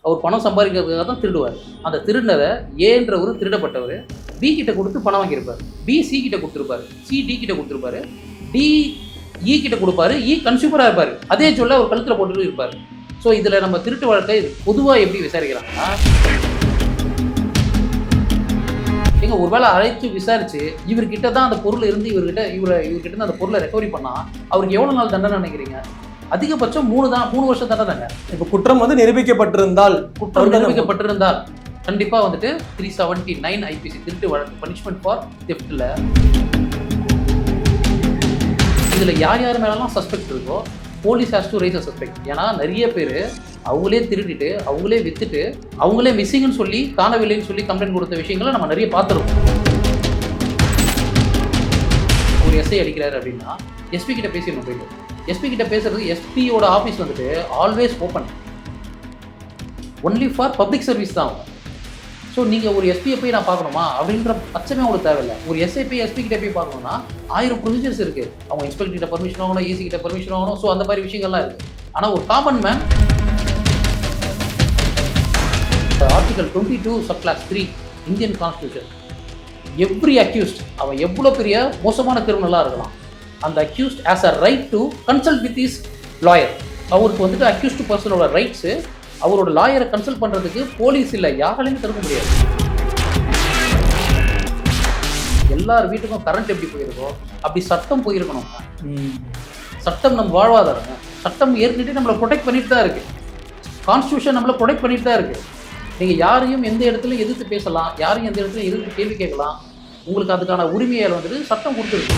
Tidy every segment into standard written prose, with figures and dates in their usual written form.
அவர் பணம் சம்பாதிக்கிறதுக்காக தான் திருடுவார். அந்த திருடினதை ஏன்றவர் திருடப்பட்டவர் பி கிட்ட கொடுத்து பணம் வாங்கியிருப்பார். பி சி கிட்ட கொடுத்துருப்பாரு, சி டி கிட்ட கொடுத்துருப்பாரு, டி இ கிட்ட கொடுப்பாரு, இ கன்சியூமராக இருப்பார். அதே சொல்ல அவர் கழுத்தில் போட்டுட்டு இருப்பார். ஸோ இதில் நம்ம திருட்டு வழக்கை பொதுவாக எப்படி விசாரிக்கிறாங்கன்னா, எங்க ஒருவேளை அழைத்து விசாரிச்சு இவர்கிட்ட தான் அந்த பொருள் இருந்து இவர்கிட்ட தான் அந்த பொருளை ரெக்கவரி பண்ணா அவருக்கு எவ்வளவு நாள் தண்டனை நினைக்கிறீங்க? அதிகபட்சம் 3 வருஷம் தண்டனைங்க. இப்போ குற்றம் வந்து நிரூபிக்கப்பட்டிருந்தால் கண்டிப்பா வந்துட்டு 379 ஐபிசி திருட்டு வழக்கு பனிஷ்மெண்ட் ஃபார் தெஃப்ட்ல இதுல யார் மேலாம் சஸ்பெக்ட் இருக்கோ police has to rice a suspect. ஏன்னா நிறைய பேர் அவங்களே திருடிட்டு அவங்களே வித்துட்டு அவங்களே மிஸ்ஸிங்னு சொல்லி காணவில்லைன்னு சொல்லி கம்ப்ளைண்ட் கொடுத்த விஷயங்களை நம்ம நிறைய பார்த்துருக்கோம். ஒரு எஸ்ஐ அடிக்கிறாரு அப்படின்னா எஸ்பி கிட்ட பேசிடணும். போயிட்டு எஸ்பி கிட்ட பேசுறது, எஸ்பியோட ஆஃபீஸ் வந்துட்டு always open, only for public service தான். ஸோ நீங்கள் ஒரு எஸ்பியை போய் நான் பார்க்கணுமா அப்படின்ற பட்சமே உங்களுக்கு தேவையில்லை. ஒரு எஸ்ஐ போய் எஸ்பி கிட்ட போய் பார்க்கணும்னா 1000 ப்ரொசீஜர்ஸ் இருக்குது. அவங்க இன்ஸ்பெக்டர் கிட்ட பர்மிஷன் வாங்கணும், ஏசி கிட்ட பர்மிஷன் வாங்கணும். ஸோ அந்த மாதிரி விஷயங்கள்லாம் இருக்குது. ஆனால் ஒரு common man article 22 subclass 3 Indian constitution, every accused அவன் எவ்வளோ பெரிய மோசமான கிரிமினலாக இருக்கலாம், அந்த accused as a right to consult with is lawyer. அவருக்கு வந்துட்டு அக்யூஸ்ட் பர்சனோட ரைட்ஸு அவரோட லாயரை கன்சல்ட் பண்ணுறதுக்கு போலீஸ் இல்லை, யாராலையும் தடுக்க முடியாது. எல்லார் வீட்டுக்கும் கரண்ட் எப்படி போயிருக்கோ அப்படி சட்டம் போயிருக்கணும். சட்டம் நம்ம வாழ்வாதாரம். சட்டம் ஏற்கனவே நம்மளை ப்ரொடெக்ட் பண்ணிட்டு தான் இருக்கு. கான்ஸ்டியூஷன் நம்மளை ப்ரொடெக்ட் பண்ணிட்டு தான் இருக்கு. நீங்கள் யாரையும் எந்த இடத்துல எதிர்த்து பேசலாம், யாரையும் எந்த இடத்துல எதிர்த்து கேள்வி கேட்கலாம். உங்களுக்கு அதுக்கான உரிமையால் வந்துட்டு சட்டம் கொடுத்துருக்கு.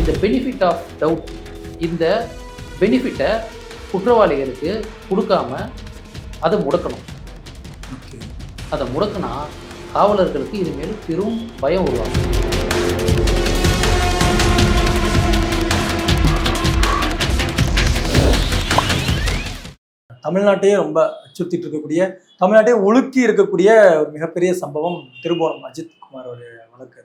இந்த பெனிஃபிட் ஆஃப் டவுட், இந்த பெனிஃபிட்டை குற்றவாளிகளுக்கு கொடுக்காம அதை முடக்கணும். அதை முடக்கினா காவலர்களுக்கு இதுமாரி பெரும் பயம் உருவாகும். தமிழ்நாட்டையே ரொம்ப அச்சுறுத்திட்டு இருக்கக்கூடிய, தமிழ்நாட்டையே ஒழுக்கி இருக்கக்கூடிய ஒரு மிகப்பெரிய சம்பவம் திருபுவனம் அஜித் குமாரோட வழக்கு.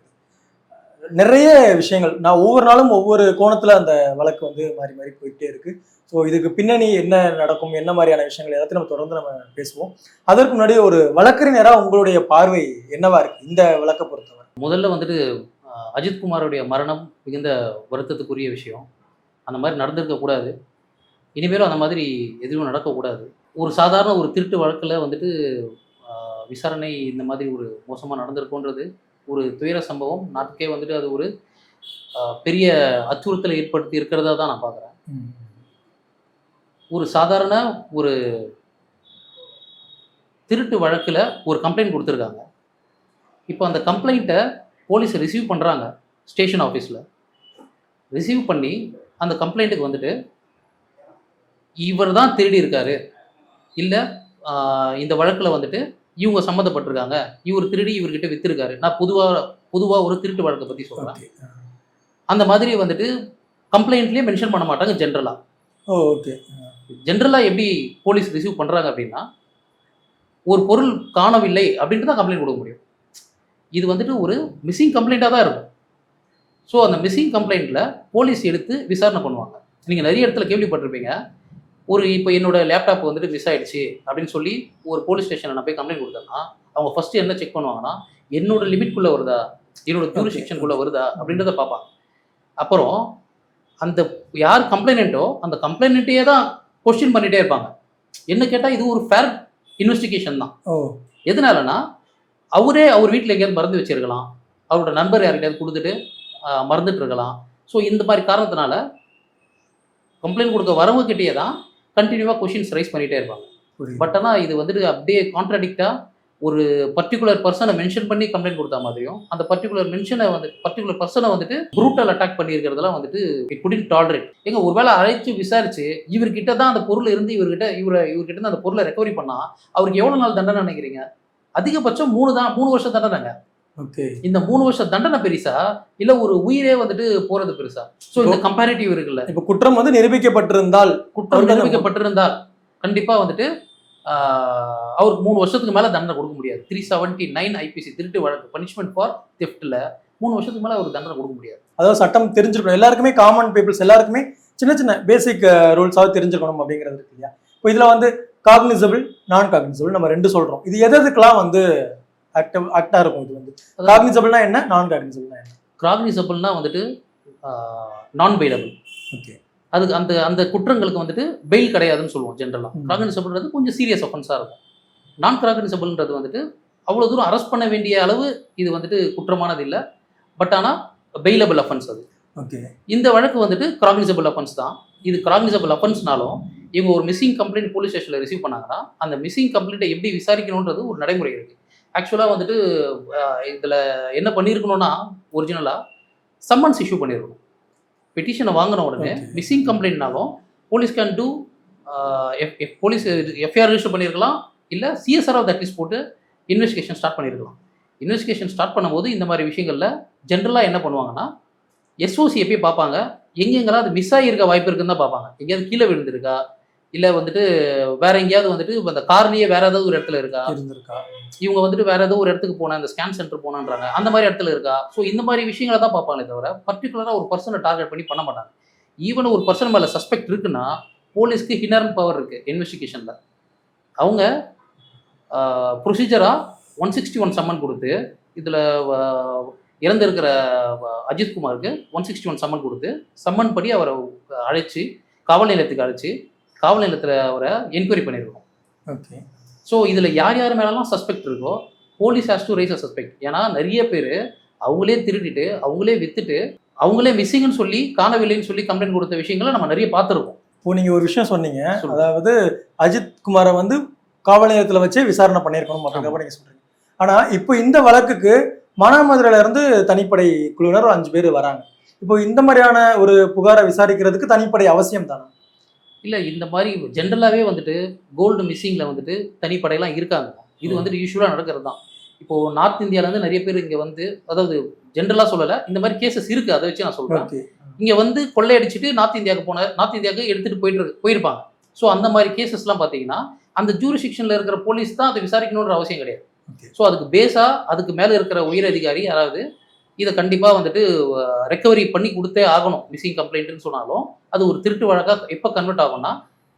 நிறைய விஷயங்கள் நான் ஒவ்வொரு நாளும் ஒவ்வொரு கோணத்துல அந்த வழக்கு வந்து மாறி மாறி போயிட்டே இருக்கு. ஸோ இதுக்கு பின்னணி என்ன நடக்கும், என்ன மாதிரியான விஷயங்கள் எல்லாத்தையும் நம்ம தொடர்ந்து நம்ம பேசுவோம். அதற்கு முன்னாடி ஒரு வழக்கறிஞராக உங்களுடைய பார்வை என்னவா இருக்கு இந்த வழக்கை பொறுத்தவரை? முதல்ல வந்துட்டு அஜித் குமாரோடைய மரணம் மிகுந்த வருத்தத்துக்குரிய விஷயம். அந்த மாதிரி நடந்திருக்கக்கூடாது. இனிமேலும் அந்த மாதிரி எதுவும் நடக்கக்கூடாது. ஒரு சாதாரண ஒரு திருட்டு வழக்கில் வந்துட்டு விசாரணை இந்த மாதிரி ஒரு மோசமாக நடந்திருக்குன்றது ஒரு துயர சம்பவம். நாட்டுக்கே வந்துட்டு அது ஒரு பெரிய அச்சுறுத்தலை ஏற்படுத்தி இருக்கிறதா தான் நான் பார்க்குறேன். ஒரு சாதாரண ஒரு திருட்டு வழக்கில் ஒரு கம்ப்ளைண்ட் கொடுத்துருக்காங்க. இப்போ அந்த கம்ப்ளைண்ட்டை போலீஸ் ரிசீவ் பண்ணுறாங்க. ஸ்டேஷன் ஆஃபீஸில் ரிசீவ் பண்ணி அந்த கம்ப்ளைண்ட்டுக்கு வந்துட்டு இவர் தான் திருடி இருக்காரு, இல்லை இந்த வழக்கில் வந்துட்டு இவங்க சம்மந்தப்பட்டிருக்காங்க, இவர் திருடி இவர்கிட்ட விற்றுருக்காரு. நான் பொதுவாக ஒரு திருட்டு வழக்கை பற்றி சொல்கிறேன். அந்த மாதிரி வந்துட்டு கம்ப்ளைண்ட்லேயே மென்ஷன் பண்ண மாட்டாங்க ஜென்ரலாக. ஓகே. ஜென்ரலாக எப்படி போலீஸ் ரிசீவ் பண்ணுறாங்க அப்படின்னா, ஒரு பொருள் காணவில்லை அப்படின்ட்டு தான் கம்ப்ளைண்ட் கொடுக்க முடியும். இது வந்துட்டு ஒரு மிஸ்ஸிங் கம்ப்ளைண்ட்டாக தான் இருக்கும். ஸோ அந்த மிஸ்ஸிங் கம்ப்ளைண்ட்டில் போலீஸ் எடுத்து விசாரணை பண்ணுவாங்க. நீங்கள் நிறைய இடத்துல கேள்விப்பட்டிருப்பீங்க. இப்போ என்னோட லேப்டாப் வந்துட்டு மிஸ் ஆகிடுச்சு அப்படின்னு சொல்லி ஒரு போலீஸ் ஸ்டேஷனில் நான் போய் கம்ப்ளைண்ட் கொடுத்தேன்னா அவங்க ஃபஸ்ட்டு என்ன செக் பண்ணுவாங்கன்னா, என்னோட லிமிட்குள்ளே வருதா, என்னோட ஜூரிஸ்டிக்ஷனுக்குள்ளே வருதா அப்படின்றத பார்ப்பாங்க. அப்புறம் அந்த யார் கம்ப்ளைனண்ட்டோ அந்த கம்ப்ளைனண்ட்டையே தான் கொஸ்டின் பண்ணிகிட்டே இருப்பாங்க. என்ன கேட்டால் இது ஒரு ஃபேர் இன்வெஸ்டிகேஷன் தான். எதனாலனா அவர் வீட்டில் எங்கேயாவது மறந்து வச்சிருக்கலாம், அவரோட நண்பர் யார்கிட்டயாவது கொடுத்துட்டு மறந்துட்டு இருக்கலாம். ஸோ இந்த மாதிரி காரணத்தினால கம்ப்ளைண்ட் கொடுக்க வரவங்க கிட்டேயே தான் கண்டினியூவாக கொஷின்ஸ் ரைஸ் பண்ணிகிட்டே இருப்பாங்க. பட் ஆனால் இது வந்துட்டு அப்படியே கான்ட்ராடிக்டாக ஒரு பர்டிகுலர் பர்சனை மென்ஷன் பண்ணி கம்ப்ளைண்ட் கொடுத்தா மாதிரியும் அந்த பர்டிகுலர் பர்சனை வந்துட்டு ப்ரூட்டல் அட்டாக் பண்ணியிருக்கிறதுலாம் வந்துட்டு இட் குடின்ட் டாலரேட். எங்க ஒருவேளை அழைச்சி விசாரிச்சு இவர்கிட்ட தான் அந்த பொருள் இருந்து இவர்கிட்ட தான் அந்த பொருளை ரெக்கவரி பண்ணா அவருக்கு எவ்வளோ நாள் தண்டனை நினைக்கிறீங்க? அதிகபட்சம் 3 வருஷம் தண்டனைங்க. இந்த 3 வருஷம் தண்டனை பெருசா இல்ல ஒரு உயிரே வந்துட்டு போறது பெருசா? சோ இந்த கம்பேரிட்டிவ் இருக்குல்ல. இப்ப குற்றம் வந்து நிரூபிக்கப்பட்டிருந்தால் கண்டிப்பா வந்துட்டு அவருக்கு 3 வருஷத்துக்கு மேல தண்டனை கொடுக்க முடியாது. 379 ஐபிசி திருட்டு வழக்கு பனிஷ்மெண்ட் ஃபார் தெஃப்ட்ல 3 வருஷத்துக்கு மேல அவருக்கு தண்டனை கொடுக்க முடியாது. அதாவது சட்டம் தெரிஞ்சிருக்கணும் எல்லாருக்குமே, காமன் பீப்புள்ஸ் எல்லாருக்குமே சின்ன சின்ன பேசிக் ரூல்ஸாவது தெரிஞ்சுக்கணும் அப்படிங்கிறது இருக்கு இல்லையா? இப்போ இதுல வந்து காக்னிசபிள், நான் காக்னிசபிள் நம்ம ரெண்டு சொல்றோம். இது எதுக்கெல்லாம் வந்து ஆக்டா இருக்கும்? இது வந்து காக்னிசபிள்னா என்ன, நான் காக்னிசபிள்னா என்ன? காக்னிசபிள்னா வந்துட்டு நான் பெயிலபிள். ஓகே. அதுக்கு அந்த அந்த குற்றங்களுக்கு வந்துட்டு பெயில் கிடையாதுன்னு சொல்லுவோம் ஜென்ரலாக. காக்னிசபிள்ன்றது கொஞ்சம் சீரியஸ் ஒஃபென்ஸாக இருக்கும். நான் காக்னிசபிள்ன்றது வந்துட்டு அவ்வளோ தூரம் அரெஸ்ட் பண்ண வேண்டிய அளவு இது வந்துட்டு குற்றமானது இல்லை. பட் ஆனால் பெயிலபிள் அஃபென்ஸ் அது. ஓகே. இந்த வழக்கு வந்துட்டு காக்னிசபிள் அஃபென்ஸ் தான். இது காக்னிசபிள் அஃபென்ஸ்னாலும் இவங்க ஒரு மிஸ்ஸிங் கம்ப்ளைண்ட் போலீஸ் ஸ்டேஷனில் ரிசீவ் பண்ணாங்கன்னா அந்த மிஸ்ஸிங் கம்ப்ளைண்ட்டை எப்படி விசாரிக்கணுன்றது ஒரு நடைமுறை இருக்குது. ஆக்சுவலாக வந்துட்டு இதில் என்ன பண்ணியிருக்கணும்னா ஒரிஜினலாக சம்மன்ஸ் இஷ்யூ பண்ணியிருக்கணும். பெட்டிஷனை வாங்கின உடனே மிஸ்ஸிங் கம்ப்ளைண்ட்னாலும் police can do police FIR register பண்ணியிருக்கலாம், இல்லை சிஎஸ்ஆர் ஆஃப் தட் லிஸ்ட் போட்டு இன்வெஸ்டிகேஷன் ஸ்டார்ட் பண்ணியிருக்கலாம். இன்வெஸ்டிகேஷன் ஸ்டார்ட் பண்ணும்போது இந்த மாதிரி விஷயங்களில் ஜென்ரலாக என்ன பண்ணுவாங்கன்னா எஸ்ஓசியை போய் பார்ப்பாங்க. எங்கெங்கெல்லாம் அது மிஸ் ஆகியிருக்க வாய்ப்பு இருக்குன்னு தான் பார்ப்பாங்க. எங்கேயாவது கீழே விழுந்திருக்கா, இல்லை வந்துட்டு வேற எங்கேயாவது வந்துட்டு அந்த கார்லேயே வேற ஏதாவது ஒரு இடத்துல இருக்கா, இவங்க வந்துட்டு வேற ஏதோ ஒரு இடத்துக்கு போனேன், இந்த ஸ்கேன் சென்டர் போனான்றாங்க, அந்த மாதிரி இடத்துல இருக்கா. ஸோ இந்த மாதிரி விஷயங்களை தான் பார்ப்பாங்களே தவிர பர்டிகுலராக ஒரு பர்சனை டார்கெட் பண்ணி பண்ண மாட்டாங்க. ஈவன் ஒரு பர்சன் மேலே சஸ்பெக்ட் இருக்குன்னா போலீஸ்க்கு இன்ஹரண்ட் பவர் இருக்குது இன்வெஸ்டிகேஷனில். அவங்க ப்ரொசீஜராக 161 சம்மன் கொடுத்து, இதில் இறந்திருக்கிற அஜித்குமாருக்கு 161 சம்மன் கொடுத்து சம்மன் படி அவரை அழைச்சி காவல் நிலையத்துக்கு அழைச்சி காவல் நிலையத்தில் அவரை என்கொயரி பண்ணியிருக்கோம். ஓகே. ஸோ இதில் யார் யார் மேலெல்லாம் சஸ்பெக்ட் இருக்கோ police has to rice a suspect. ஏன்னா நிறைய பேர் அவங்களே திருடிட்டு அவங்களே வித்துட்டு அவங்களே மிஸ்ஸிங்னு சொல்லி காணவில்லைன்னு சொல்லி கம்ப்ளைண்ட் கொடுத்த விஷயங்களை நம்ம நிறைய பார்த்துருக்கோம். இப்போ நீங்கள் ஒரு விஷயம் சொன்னீங்க, அதாவது அஜித்குமாரை வந்து காவல் நிலையத்தில் வச்சே விசாரணை பண்ணியிருக்கணும் அப்படிங்கிறப்ப நீங்கள் சொல்கிறீங்க. ஆனால் இப்போ இந்த வழக்குக்கு மானாமதுரையில இருந்து தனிப்படை குழுவினர் 5 பேர் வராங்க. இப்போ இந்த மாதிரியான ஒரு புகாரை விசாரிக்கிறதுக்கு தனிப்படை அவசியம் தானே? இல்லை, இந்த மாதிரி ஜென்ரலாகவே வந்துட்டு கோல்டு மிஸ்ஸிங்கில் வந்துட்டு தனிப்படையெல்லாம் இருக்காங்க. இது வந்துட்டு யூஸ்வலாக நடக்கிறது தான். இப்போது நார்த் இந்தியாவிலேருந்து நிறைய பேர் இங்கே வந்து, அதாவது ஜென்ரலாக சொல்லலை, இந்த மாதிரி கேசஸ் இருக்குது, அதை வச்சு நான் சொல்கிறேன். இங்கே வந்து கொள்ளையடிச்சிட்டு நார்த் இந்தியாவுக்கு எடுத்துகிட்டு போயிருப்பாங்க. ஸோ அந்த மாதிரி கேசஸ்லாம் பார்த்தீங்கன்னா அந்த ஜூரிஸ்டிக்ஷனில் இருக்கிற போலீஸ் தான் அதை விசாரிக்கணுன்ற அவசியம் கிடையாது. ஸோ அதுக்கு பேஸாக அதுக்கு மேலே இருக்கிற உயர் அதிகாரி யாராவது இதை கண்டிப்பாக வந்துட்டு ரெக்கவரி பண்ணி கொடுத்தே ஆகணும். மிஸ்ஸிங் கம்ப்ளைண்ட்னு சொன்னாலும் அது ஒரு திருட்டு வழக்காக எப்போ கன்வெர்ட் ஆகும்னா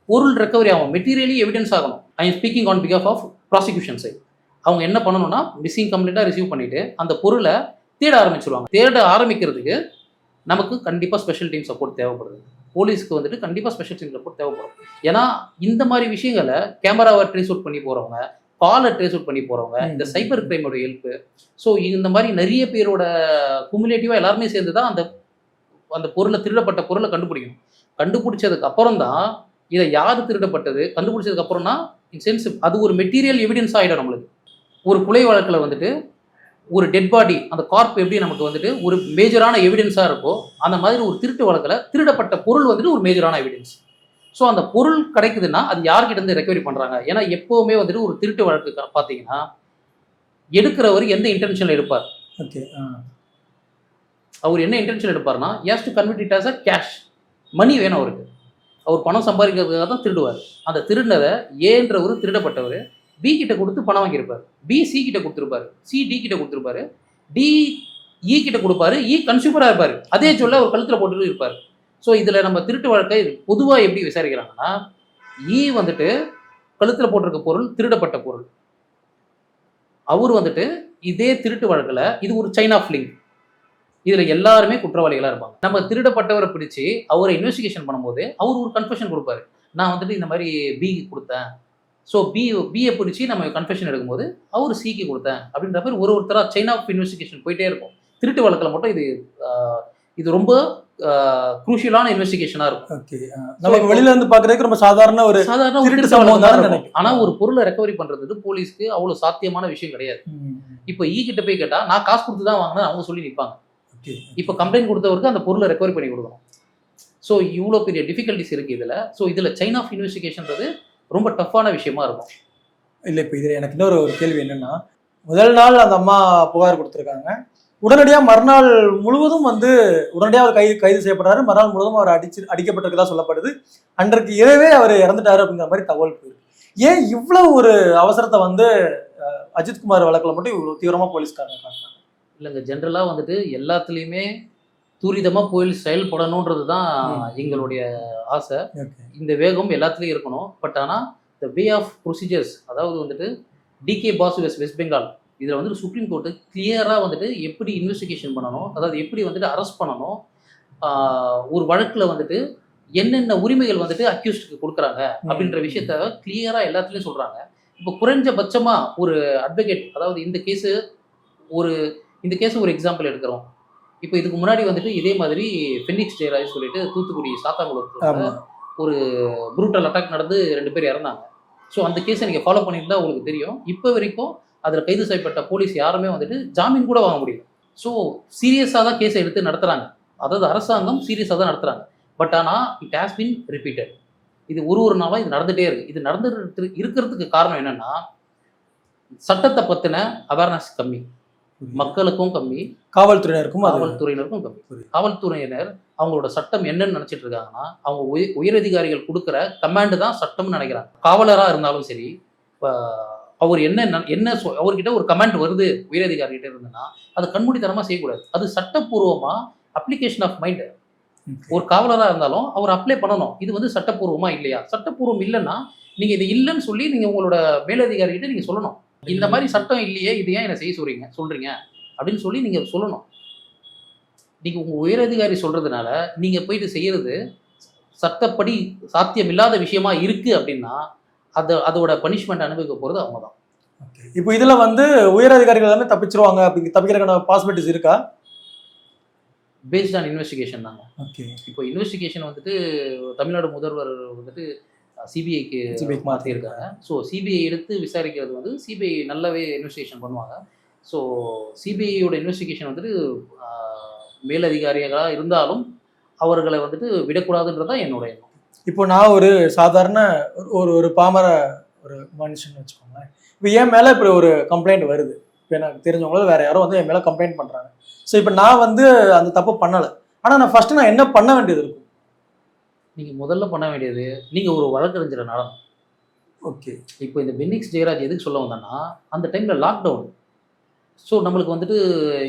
பொருள் ரெக்கவரி ஆகும், மெட்டீரியலி எவிடன்ஸ் ஆகணும். ஐ எம் ஸ்பீக்கிங் ஆன் பிகாஃப் ஆஃப் ப்ராசிக்யூஷன் சைட். அவங்க என்ன பண்ணணும்னா மிஸ்ஸிங் கம்ப்ளைண்ட்டாக ரிசீவ் பண்ணிவிட்டு அந்த பொருளை தேட ஆரம்பிச்சிருவாங்க. தேட ஆரம்பிக்கிறதுக்கு நமக்கு கண்டிப்பாக ஸ்பெஷல் டீம் சப்போர்ட் தேவைப்படுது. போலீஸ்க்கு வந்துட்டு கண்டிப்பாக ஸ்பெஷல் டீம் சப்போர்ட் தேவைப்படும். ஏன்னா இந்த மாதிரி விஷயங்களை கேமராவை ட்ரேஸ் அவுட் பண்ணி போகிறவங்க, காலை ட்ரேஸ் அவுட் பண்ணி போகிறவங்க, இந்த சைபர் கிரைமோட ஹெல்ப்பு, ஸோ இந்த மாதிரி நிறைய பேரோட குமுலேட்டிவாக எல்லாருமே சேர்ந்து தான் அந்த பொருளை திருடப்பட்ட பொருளை கண்டுபிடிக்கணும். கண்டுபிடிச்சதுக்கு அப்புறம் தான் இதை யார் திருடப்பட்டது கண்டுபிடிச்சதுக்கு அப்புறம் தான் இன் சென்ஸ் அது ஒரு மெட்டீரியல் எவிடன்ஸ் ஆகிடும். நம்மளுக்கு ஒரு கொலை வழக்கில் வந்துட்டு ஒரு டெட் பாடி, அந்த கார்ப் எப்படி நமக்கு வந்துட்டு ஒரு மேஜரான எவிடன்ஸாக இருக்கோ அந்த மாதிரி ஒரு திருட்டு வழக்கில் திருடப்பட்ட பொருள் வந்துட்டு ஒரு மேஜரான எவிடன்ஸ். ஸோ அந்த பொருள் கிடைக்குதுன்னா அது யார்கிட்ட இருந்து ரெக்கவரி பண்ணுறாங்க. ஏன்னா எப்போவுமே வந்துட்டு ஒரு திருட்டு வழக்கு பார்த்தீங்கன்னா எடுக்கிறவர் எந்த இன்டென்ஷனில் எடுப்பார், ஓகே, அவர் என்ன இன்டென்ஷன் எடுப்பார்னா has to convert it as a cash, money வேணும் அவருக்கு, அவர் பணம் சம்பாதிக்கிறதுக்காக தான் திருடுவார். அந்த திருடினதை ஏன்றவர் திருடப்பட்டவர் பி கிட்ட கொடுத்து பணம் வாங்கியிருப்பார், பி சி கிட்ட கொடுத்துருப்பாரு, சி டி கிட்ட கொடுத்துருப்பாரு, டி இ கிட்ட கொடுப்பாரு, இ கன்சியூமராக இருப்பார், அதே சொல்ல அவர் கழுத்தில் போட்டுட்டு இருப்பார். ஸோ இதில் நம்ம திருட்டு வழக்கை பொதுவாக எப்படி விசாரிக்கிறாங்கன்னா இ வந்துட்டு கழுத்தில் போட்டிருக்க பொருள் திருடப்பட்ட பொருள், அவர் வந்துட்டு இதே திருட்டு வழக்கில் இது ஒரு செயின் ஆஃப் லிங்க், இதில் எல்லாருமே குற்றவாளிகளாக இருப்பாங்க. நம்ம திருடப்பட்டவரை பிடிச்சி அவரை இன்வெஸ்டிகேஷன் பண்ணும்போது அவர் ஒரு கன்ஃபெஷன் கொடுப்பாரு, நான் வந்துட்டு இந்த மாதிரி பி கொடுத்தேன். ஸோ பியை பிடிச்சி நம்ம கன்ஃபெஷன் எடுக்கும்போது அவர் சிக்கு கொடுத்தேன் அப்படின்ற மாதிரி ஒருத்தராக செயின் ஆஃப் இன்வெஸ்டிகேஷன் போயிட்டே இருக்கும். திருட்டு வழக்கில் மட்டும் இது ரொம்ப குரூஷியலான இன்வெஸ்டிகேஷனாக இருக்கும். ஓகே, நமக்கு வெளியில இருந்து பார்க்கறதுக்கு ரொம்ப சாதாரண திருட்டு சம்பவம் தான் இருக்கும். ஆனால் ஒரு பொருளை ரெக்கவரி பண்ணுறது போலீஸ்க்கு அவ்வளோ சாத்தியமான விஷயம் கிடையாது. இப்போ கிட்ட போய் கேட்டால் நான் காசு கொடுத்து தான் வாங்கினேன் அவங்க சொல்லி நிற்பாங்க. இப்போ கம்ப்ளைண்ட் கொடுத்தவருக்கு அந்த பொருளை ரெக்கவரி பண்ணி கொடுக்கணும். ஸோ இவ்வளோ பெரிய டிஃபிகல்ட்டிஸ் இருக்குது இதில். ஸோ இதில் செயின் ஆஃப் இன்வெஸ்டிகேஷன்றது ரொம்ப டஃப்பான விஷயமா இருக்கும். இல்லை, இப்போ இதில் எனக்கு இன்னொரு கேள்வி என்னென்னா, முதல் நாள் அந்த அம்மா புகார் கொடுத்துருக்காங்க, உடனடியாக மறுநாள் முழுவதும் உடனடியாக அவர் கைது செய்யப்படுறாரு, மறுநாள் முழுவதும் அவர் அடிக்கப்பட்டிருக்கதா சொல்லப்படுது, அன்றைக்கு இரவே அவர் இறந்துட்டாரு அப்படிங்கிற மாதிரி தகவல் போயிருக்கு. ஏன் இவ்வளோ ஒரு அவசரத்தை அஜித்குமார் வழக்கில் மட்டும் இவ்வளோ தீவிரமாக போலீஸ்காரங்க காட்டினாங்க? இல்லைங்க, ஜென்ரலாக வந்துட்டு எல்லாத்துலேயுமே துரிதமா போலீஸ் செயல்படணுன்றது தான் எங்களுடைய ஆசை. ஓகே. இந்த வேகம் எல்லாத்துலயும் இருக்கணும். பட் ஆனா இந்த வே ஆஃப் ப்ரொசீஜர்ஸ், அதாவது வந்துட்டு டிகே பாசு வெஸ்ட் பெங்கால் இதுல வந்துட்டு சுப்ரீம் கோர்ட்டு கிளியரா வந்துட்டு எப்படி இன்வெஸ்டிகேஷன் பண்ணணும், அதாவது எப்படி வந்துட்டு அரெஸ்ட் பண்ணணும், ஒரு வழக்குல வந்துட்டு என்னென்ன உரிமைகள் வந்துட்டு அக்யூஸ்டுக்கு கொடுக்குறாங்க அப்படின்ற விஷயத்த கிளியரா எல்லாத்துலயும் சொல்றாங்க. இப்போ குறைஞ்சபட்சமா ஒரு அட்வொகேட், அதாவது இந்த கேஸ் ஒரு எக்ஸாம்பிள் எடுக்கிறோம். இப்போ இதுக்கு முன்னாடி வந்துட்டு இதே மாதிரி ஃபெனிக்ஸ் ஜெயராஜ் சொல்லிட்டு தூத்துக்குடி சாத்தாங்குளத்துல ஆமா. ஒரு ப்ரூட்டல் அட்டாக் நடந்து 2 பேர் இறந்தாங்க. ஸோ அந்த கேஸை நீங்கள் ஃபாலோ பண்ணியிருந்தா உங்களுக்கு தெரியும். இப்போ வரைக்கும் அதில் கைது செய்யப்பட்ட போலீஸ் யாருமே வந்துட்டு ஜாமீன் கூட வாங்க முடியல. ஸோ சீரியஸாக தான் கேஸை எடுத்து நடத்துகிறாங்க. அதாவது அரசாங்கம் சீரியஸாக தான் நடத்துகிறாங்க. பட் ஆனால் இட் ஹேஸ் பின் ரிப்பீட்டட். இது ஒரு நாளாக இது நடந்துகிட்டே இருக்குது. இது நடந்துட்டு இருக்கிறதுக்கு காரணம் என்னென்னா, சட்டத்தை பற்றின அவேர்னஸ் கம்மி, மக்களுக்கும் கம்மி, காவல்துறையினருக்கும் கம்மி. காவல்துறையினர் அவங்களோட சட்டம் என்னன்னு நினைச்சிட்டு இருக்காங்கன்னா, அவங்க உயரதிகாரிகள் கொடுக்குற கமாண்டு தான் சட்டம்னு நினைக்கிறாங்க. காவலரா இருந்தாலும் சரி, அவர் அவர்கிட்ட ஒரு கமாண்ட் வருது உயரதிகாரிகிட்ட இருந்துன்னா அது கண்மூடித்தனமா செய்யக்கூடாது. அது சட்டப்பூர்வமா அப்ளிகேஷன் ஆஃப் மைண்ட். ஒரு காவலரா இருந்தாலும் அவர் அப்ளை பண்ணணும். இது வந்து சட்டப்பூர்வமா இல்லையா? சட்டப்பூர்வம் இல்லைன்னா நீங்க இது இல்லைன்னு சொல்லி நீங்க உங்களோட மேலதிகாரிகிட்ட நீங்க சொல்லணும். இந்த மாதிரி சட்டம் இல்லையே, இது ஏன் என்ன செய்ய சொல்றீங்க அப்படின்னு சொல்லி நீங்க சொல்லணும். நீங்க உங்க உயரதிகாரி சொல்றதுனால நீங்க போயிட்டு செய்யறது சட்டப்படி சாத்தியம் இல்லாத விஷயமா இருக்கு அப்படின்னா அதோட பனிஷ்மெண்ட் அனுபவிக்க போறது அவங்க தான். இப்போ இதுல வந்து உயர் அதிகாரிகள் எல்லாமே தப்பிச்சிருவாங்க, அப்படி தப்பிக்கிறதுக்கான பாசிபிலிட்டிஸ் இருக்கா? பேஸ்ட் ஆன் இன்வெஸ்டிகேஷன் தாங்க. ஓகே. இப்போ இன்வெஸ்டிகேஷன் வந்துட்டு தமிழ்நாடு முதல்வர் வந்துட்டு சிபிஐக்கு மாற்றிருக்காங்க. ஸோ சிபிஐ எடுத்து விசாரிக்கிறது வந்து சிபிஐ நல்லாவே இன்வெஸ்டிகேஷன் பண்ணுவாங்க. ஸோ சிபிஐயோட இன்வெஸ்டிகேஷன் வந்துட்டு மேலதிகாரிகளாக இருந்தாலும் அவர்களை வந்துட்டு விடக்கூடாதுன்றதான் என்னோட எண்ணம். இப்போ நான் ஒரு சாதாரண ஒரு பாமர ஒரு மனுஷன் வச்சுக்கோங்களேன். இப்போ என் மேலே இப்படி ஒரு கம்ப்ளைண்ட் வருது. இப்போ எனக்கு தெரிஞ்சவங்கள வேற யாரோ வந்து என் மேலே கம்ப்ளைண்ட் பண்ணுறாங்க. ஸோ இப்போ நான் வந்து அந்த தப்பு பண்ணலை. ஆனால் நான் என்ன பண்ண வேண்டியது இருக்கும்? நீங்கள் முதல்ல பண்ண வேண்டியது, நீங்கள் ஒரு வழக்கறிஞரை நடணும். ஓகே. இப்போ இந்த பெனிக்ஸ் ஜெயராஜ் எதுக்கு சொல்ல வந்தோன்னா, அந்த டைமில் லாக்டவுன். ஸோ நம்மளுக்கு வந்துட்டு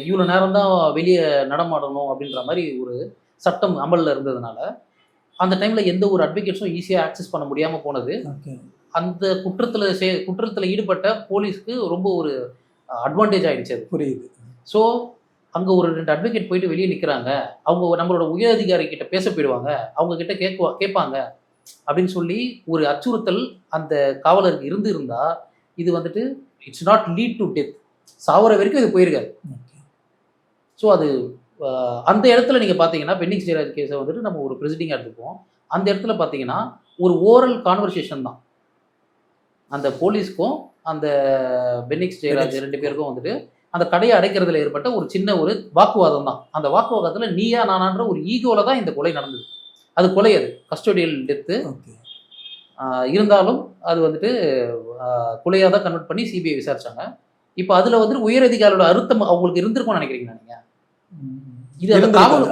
இவ்வளோ நேரம் தான் வெளியே நடமாடணும் அப்படின்ற மாதிரி ஒரு சட்டம் அமலில் இருந்ததுனால அந்த டைமில் எந்த ஒரு அட்வொகேட்ஸும் ஈஸியாக ஆக்சஸ் பண்ண முடியாமல் போனது அந்த குற்றத்தில் ஈடுபட்ட போலீஸ்க்கு ரொம்ப ஒரு அட்வான்டேஜ் ஆகிடுச்சு. அது புரியுது. ஸோ அங்கே ஒரு 2 அட்வொகேட் போயிட்டு வெளியே நிற்கிறாங்க, அவங்க நம்மளோட உயர் அதிகாரி கிட்ட பேச போயிடுவாங்க, அவங்க கிட்ட கேட்பாங்க அப்படின்னு சொல்லி ஒரு அச்சுறுத்தல் அந்த காவலருக்கு இருந்தா இது வந்துட்டு it's not lead to death, சாவர வரைக்கும் இது போயிருக்காது. ஸோ அது அந்த இடத்துல நீங்கள் பார்த்தீங்கன்னா பெனிக்ஸ் ஜெயராஜ் கேஸை வந்துட்டு நம்ம ஒரு ப்ரெசிடிங்காக எடுத்துப்போம். அந்த இடத்துல பார்த்தீங்கன்னா ஒரு ஓரல் கான்வர்சேஷன் தான் அந்த போலீஸ்க்கும் அந்த பெனிக்ஸ் ஜெயராஜ் 2 பேருக்கும் வந்துட்டு அந்த கடையை அடைக்கிறதுல ஏற்பட்ட ஒரு சின்ன ஒரு வாக்குவாதம் தான். அந்த வாக்குவாதத்தில் நீயா நானான்ற ஒரு ஈகோவில் தான் இந்த கொலை நடந்தது. அது கொலை, அது கஸ்டோடியல் டெத்து. இருந்தாலும் அது வந்துட்டு கொலையாக தான் கன்வெர்ட் பண்ணி சிபிஐ விசாரிச்சாங்க. இப்போ அதில் வந்துட்டு உயரதிகாரியோட அழுத்தம் அவங்களுக்கு இருந்திருக்கும்னு நினைக்கிறீங்களா நீங்கள்? இது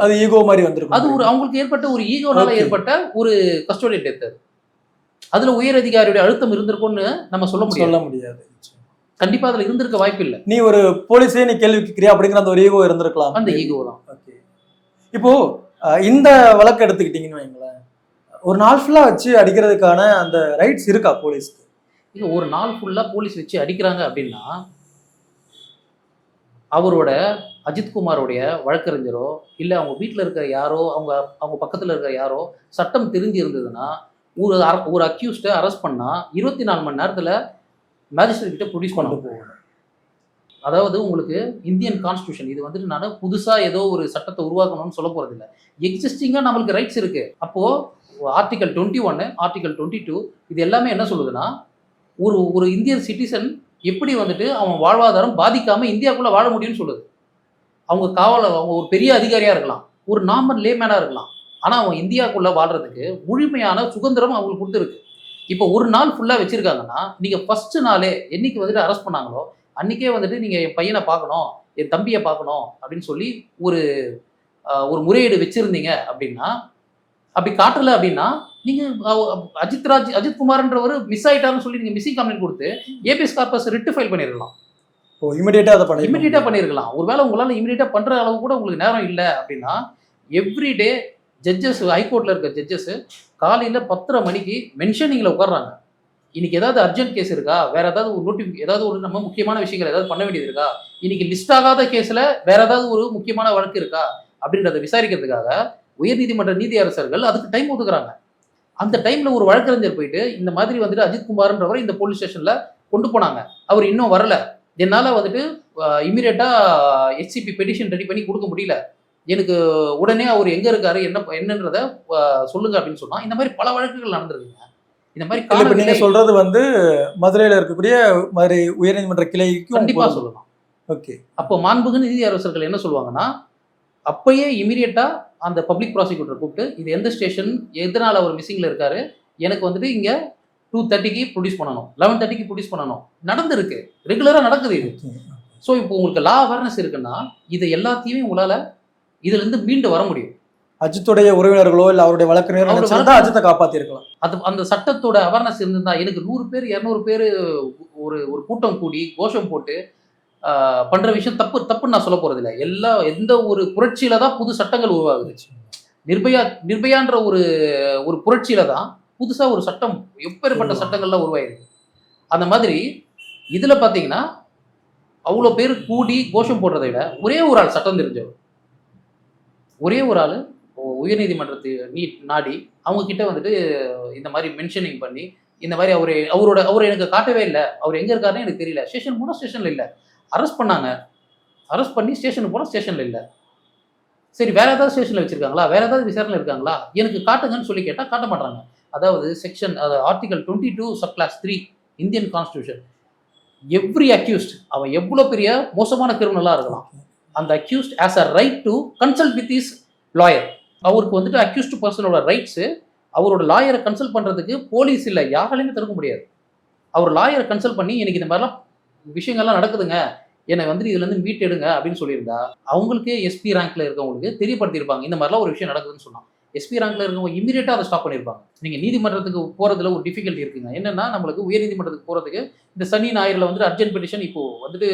அது ஈகோ மாதிரி வந்திருக்கும். அது ஒரு அவங்களுக்கு ஏற்பட்ட ஒரு ஈகோனால ஏற்பட்ட ஒரு கஸ்டோடியல் டெத். அதுல உயர் அதிகாரியோட அழுத்தம் இருந்திருக்கும்னு நம்ம சொல்ல முடியாது. கண்டிப்பா அதுல இருந்திருக்க வாய்ப்பு இல்லை. நீ ஒரு போலீஸே நீ கேள்வி கேட்கிறியா அப்படிங்கிற அந்த ஒரு ஈகோ இருந்திருக்கலாம். அந்த ஈகோ தான். ஓகே. இப்போ இந்த வழக்கு எடுத்துக்கிட்டீங்கன்னு வைங்களேன், ஒரு நாள் ஃபுல்லா வச்சு அடிக்கிறதுக்கான அந்த ரைட்ஸ் இருக்கா போலீஸ்க்கு? இல்ல, ஒரு நாள் ஃபுல்லா போலீஸ் வச்சு அடிக்கிறாங்க அப்படின்னா அவரோட அஜித்குமாரோடைய வழக்கறிஞரோ இல்லை அவங்க வீட்டில் இருக்கிற யாரோ அவங்க பக்கத்தில் இருக்கிற யாரோ சட்டம் தெரிஞ்சு இருந்ததுன்னா ஒரு அக்யூஸ்டை அரெஸ்ட் பண்ணால் 24 மணி நேரத்தில் மேஜிஸ்ட்ரேட் கிட்ட ப்ரொடியூஸ் பண்ண போகணும். அதாவது உங்களுக்கு இந்தியன் கான்ஸ்டியூஷன் இது வந்துட்டு நான் புதுசாக ஏதோ ஒரு சட்டத்தை உருவாக்கணும்னு சொல்ல போகிறது இல்லை. எக்ஸிஸ்டிங்காக நம்மளுக்கு ரைட்ஸ் இருக்குது. அப்போது ஆர்டிகல் 21, ஆர்டிகல் 22 இது எல்லாமே என்ன சொல்லுதுன்னா, ஒரு இந்தியன் சிட்டிசன் எப்படி வந்துட்டு அவன் வாழ்வாதாரம் பாதிக்காமல் இந்தியாவுக்குள்ளே வாழ முடியும்னு சொல்லுது. அவங்க ஒரு பெரிய அதிகாரியாக இருக்கலாம், ஒரு நார்மல் லேமேனாக இருக்கலாம், ஆனால் அவங்க இந்தியாவுக்குள்ளே வாழ்கிறதுக்கு முழுமையான சுதந்திரம் அவங்களுக்கு கொடுத்துருக்கு. இப்போ ஒரு நாள் ஃபுல்லாக வச்சுருக்காங்கன்னா நீங்கள் ஃபஸ்ட்டு நாளே என்னைக்கு வந்துட்டு அரெஸ்ட் பண்ணாங்களோ அன்றைக்கே வந்துட்டு நீங்கள் என் பையனை பார்க்கணும், என் தம்பியை பார்க்கணும் அப்படின்னு சொல்லி ஒரு முறையீடு வச்சுருந்தீங்க அப்படின்னா, அப்படி காட்டலை அப்படின்னா நீங்கள் அஜித்குமார்ன்றவர் மிஸ் ஆகிட்டாருன்னு சொல்லி நீங்கள் மிஸ்ஸிங் கம்ப்ளைண்ட் கொடுத்து ஏபிஎஸ் கார்பஸ் ரிட்டு ஃபைல் பண்ணிடலாம். இமிடியேட்டாக பண்ணிருக்கலாம். ஒருவேளை உங்களால் இமிடியேட்டாக பண்ணுற அளவு கூட உங்களுக்கு நேரம் இல்லை அப்படின்னா எவ்ரிடே ஜட்ஜஸ், ஹைகோர்ட்டில் இருக்க ஜட்ஜஸ் காலையில் 10:30 மணிக்கு மென்ஷனிங்கில் உட்கார்றாங்க. இன்னைக்கு ஏதாவது அர்ஜென்ட் கேஸ் இருக்கா, வேற ஏதாவது ஒரு ஏதாவது ஒரு நம்ம முக்கியமான விஷயங்கள் ஏதாவது பண்ண வேண்டியது இருக்கா, இன்னைக்கு லிஸ்ட் ஆகாத கேஸில் வேற ஏதாவது ஒரு முக்கியமான வழக்கு இருக்கா அப்படின்றத விசாரிக்கிறதுக்காக உயர்நீதிமன்ற நீதியரசர்கள் அதுக்கு டைம் ஒதுக்குறாங்க. அந்த டைம்ல ஒரு வழக்கறிஞர் போயிட்டு இந்த மாதிரி வந்துட்டு அஜித்குமார்ன்றவரை இந்த போலீஸ் ஸ்டேஷன்ல கொண்டு போனாங்க, அவர் இன்னும் வரல, என்னால வந்துட்டு இமீடியட்டா HCP பெட்டிஷன் ரெடி பண்ணி கொடுக்க முடியல, எனக்கு உடனே அவர் எங்க இருக்காரு என்னன்றத சொல்லுங்க அப்படின்னு சொன்னா, இந்த மாதிரி பல வழக்குகள் நடந்திருக்குங்க. இந்த மாதிரி இப்ப நீங்க சொல்றது வந்து மதுரையில இருக்கக்கூடிய மதுரை உயர்நீதிமன்ற கிளைக்கு கண்டிப்பா சொல்லலாம். ஓகே. அப்போ மாண்புமிகு நீதியரசர்கள் என்ன சொல்லுவாங்கன்னா, அப்பயே இமீடியட்டா அந்த பப்ளிக் ப்ராசிக்யூட்டர் கூப்பிட்டு இது எந்த ஸ்டேஷன், எதனால அவர் மிஸ்ஸிங்ல இருக்காரு, எனக்கு வந்துட்டு இங்க 2:30க்கு ப்ரொடியூஸ் பண்ணணும், 11:30க்கு ப்ரொடியூஸ் பண்ணணும். நடந்திருக்கு, ரெகுலரா நடக்குது இது. ஸோ இப்போ உங்களுக்கு லா அவேர்னஸ் இருக்குன்னா இது எல்லாத்தையுமே உங்களால இதுல இருந்து மீண்டு வர முடியும். அஜித்துடைய உறவினர்களோ இல்ல அவருடைய வழக்கறிஞர்களோ அஜித்தை காப்பாத்தி இருக்கலாம். அது அந்த சட்டத்தோட அவேர்னஸ் இருந்திருந்தா எனக்கு 100 பேர் 200 பேர் ஒரு கூட்டம் கூடி கோஷம் போட்டு பண்ற விஷயம் தப்புன்னு நான் சொல்ல போறது இல்லை. எந்த ஒரு புரட்சியில தான் புது சட்டங்கள் உருவாகுது. நிர்பயான்ற ஒரு புரட்சியில தான் புதுசா ஒரு சட்டம், எப்பேற்பட்ட சட்டங்கள்லாம் உருவாயிருக்கு. அந்த மாதிரி இதுல பாத்தீங்கன்னா அவ்வளோ பேர் கூடி கோஷம் போடுறதை விட ஒரே ஒரு ஆள் சட்டம் தெரிஞ்சவர், ஒரே ஒரு ஆள் உயர்நீதிமன்றத்தை நாடி அவங்க கிட்ட வந்துட்டு இந்த மாதிரி மென்ஷனிங் பண்ணி இந்த மாதிரி அவர் எனக்கு காட்டவே இல்லை, அவர் எங்க இருக்காருன்னு எனக்கு தெரியல, ஸ்டேஷன் போனால் ஸ்டேஷன்ல இல்லை, அரெஸ்ட் பண்ணாங்க, அரெஸ்ட் பண்ணி ஸ்டேஷனுக்கு போனால் ஸ்டேஷன்ல இல்லை, சரி வேற ஏதாவது ஸ்டேஷன்ல வச்சிருக்காங்களா, வேற ஏதாவது விசாரணை இருக்காங்களா, எனக்கு காட்டுங்கன்னு சொல்லி கேட்டால் காட்ட மாட்டாங்க. அதாவது section article 22 subclass 3 Indian constitution, every accused அவன் எவ்வளோ பெரிய மோசமான கிரிமினலாக இருக்கலாம், அந்த accused as a right to consult with is lawyer. அவருக்கு வந்துட்டு அக்யூஸ்ட் பர்சனோட ரைட்ஸு அவரோட லாயரை கன்சல்ட் பண்ணுறதுக்கு போலீஸ் இல்லை யாராலையுமே தடுக்க முடியாது. அவர் லாயரை கன்சல்ட் பண்ணி எனக்கு இந்த மாதிரிலாம் விஷயங்கள்லாம் நடக்குதுங்க, என்னை வந்துட்டு இதுலேருந்து மீட்டெடுங்க அப்படின்னு சொல்லியிருந்தா அவங்களுக்கு எஸ்பி ரேங்க்ல இருக்கவங்களுக்கு தெரியப்படுத்தியிருப்பாங்க இந்த மாதிரிலாம் ஒரு விஷயம் நடக்குதுன்னு சொன்னால். எஸ்பி ரேங்க்ல இருக்கவங்க இமீடியட்டாக அதை ஸ்டாப் பண்ணியிருப்பாங்க. நீங்கள் நீதிமன்றத்துக்கு போகிறதுல ஒரு டிஃபிகல்ட்டி இருக்குங்க. என்னென்னா நம்மளுக்கு உயர் நீதிமன்றத்துக்கு போகிறதுக்கு இந்த சனி ஞாயிறில் வந்துட்டு அர்ஜென்ட் பெட்டிஷன் இப்போது வந்துட்டு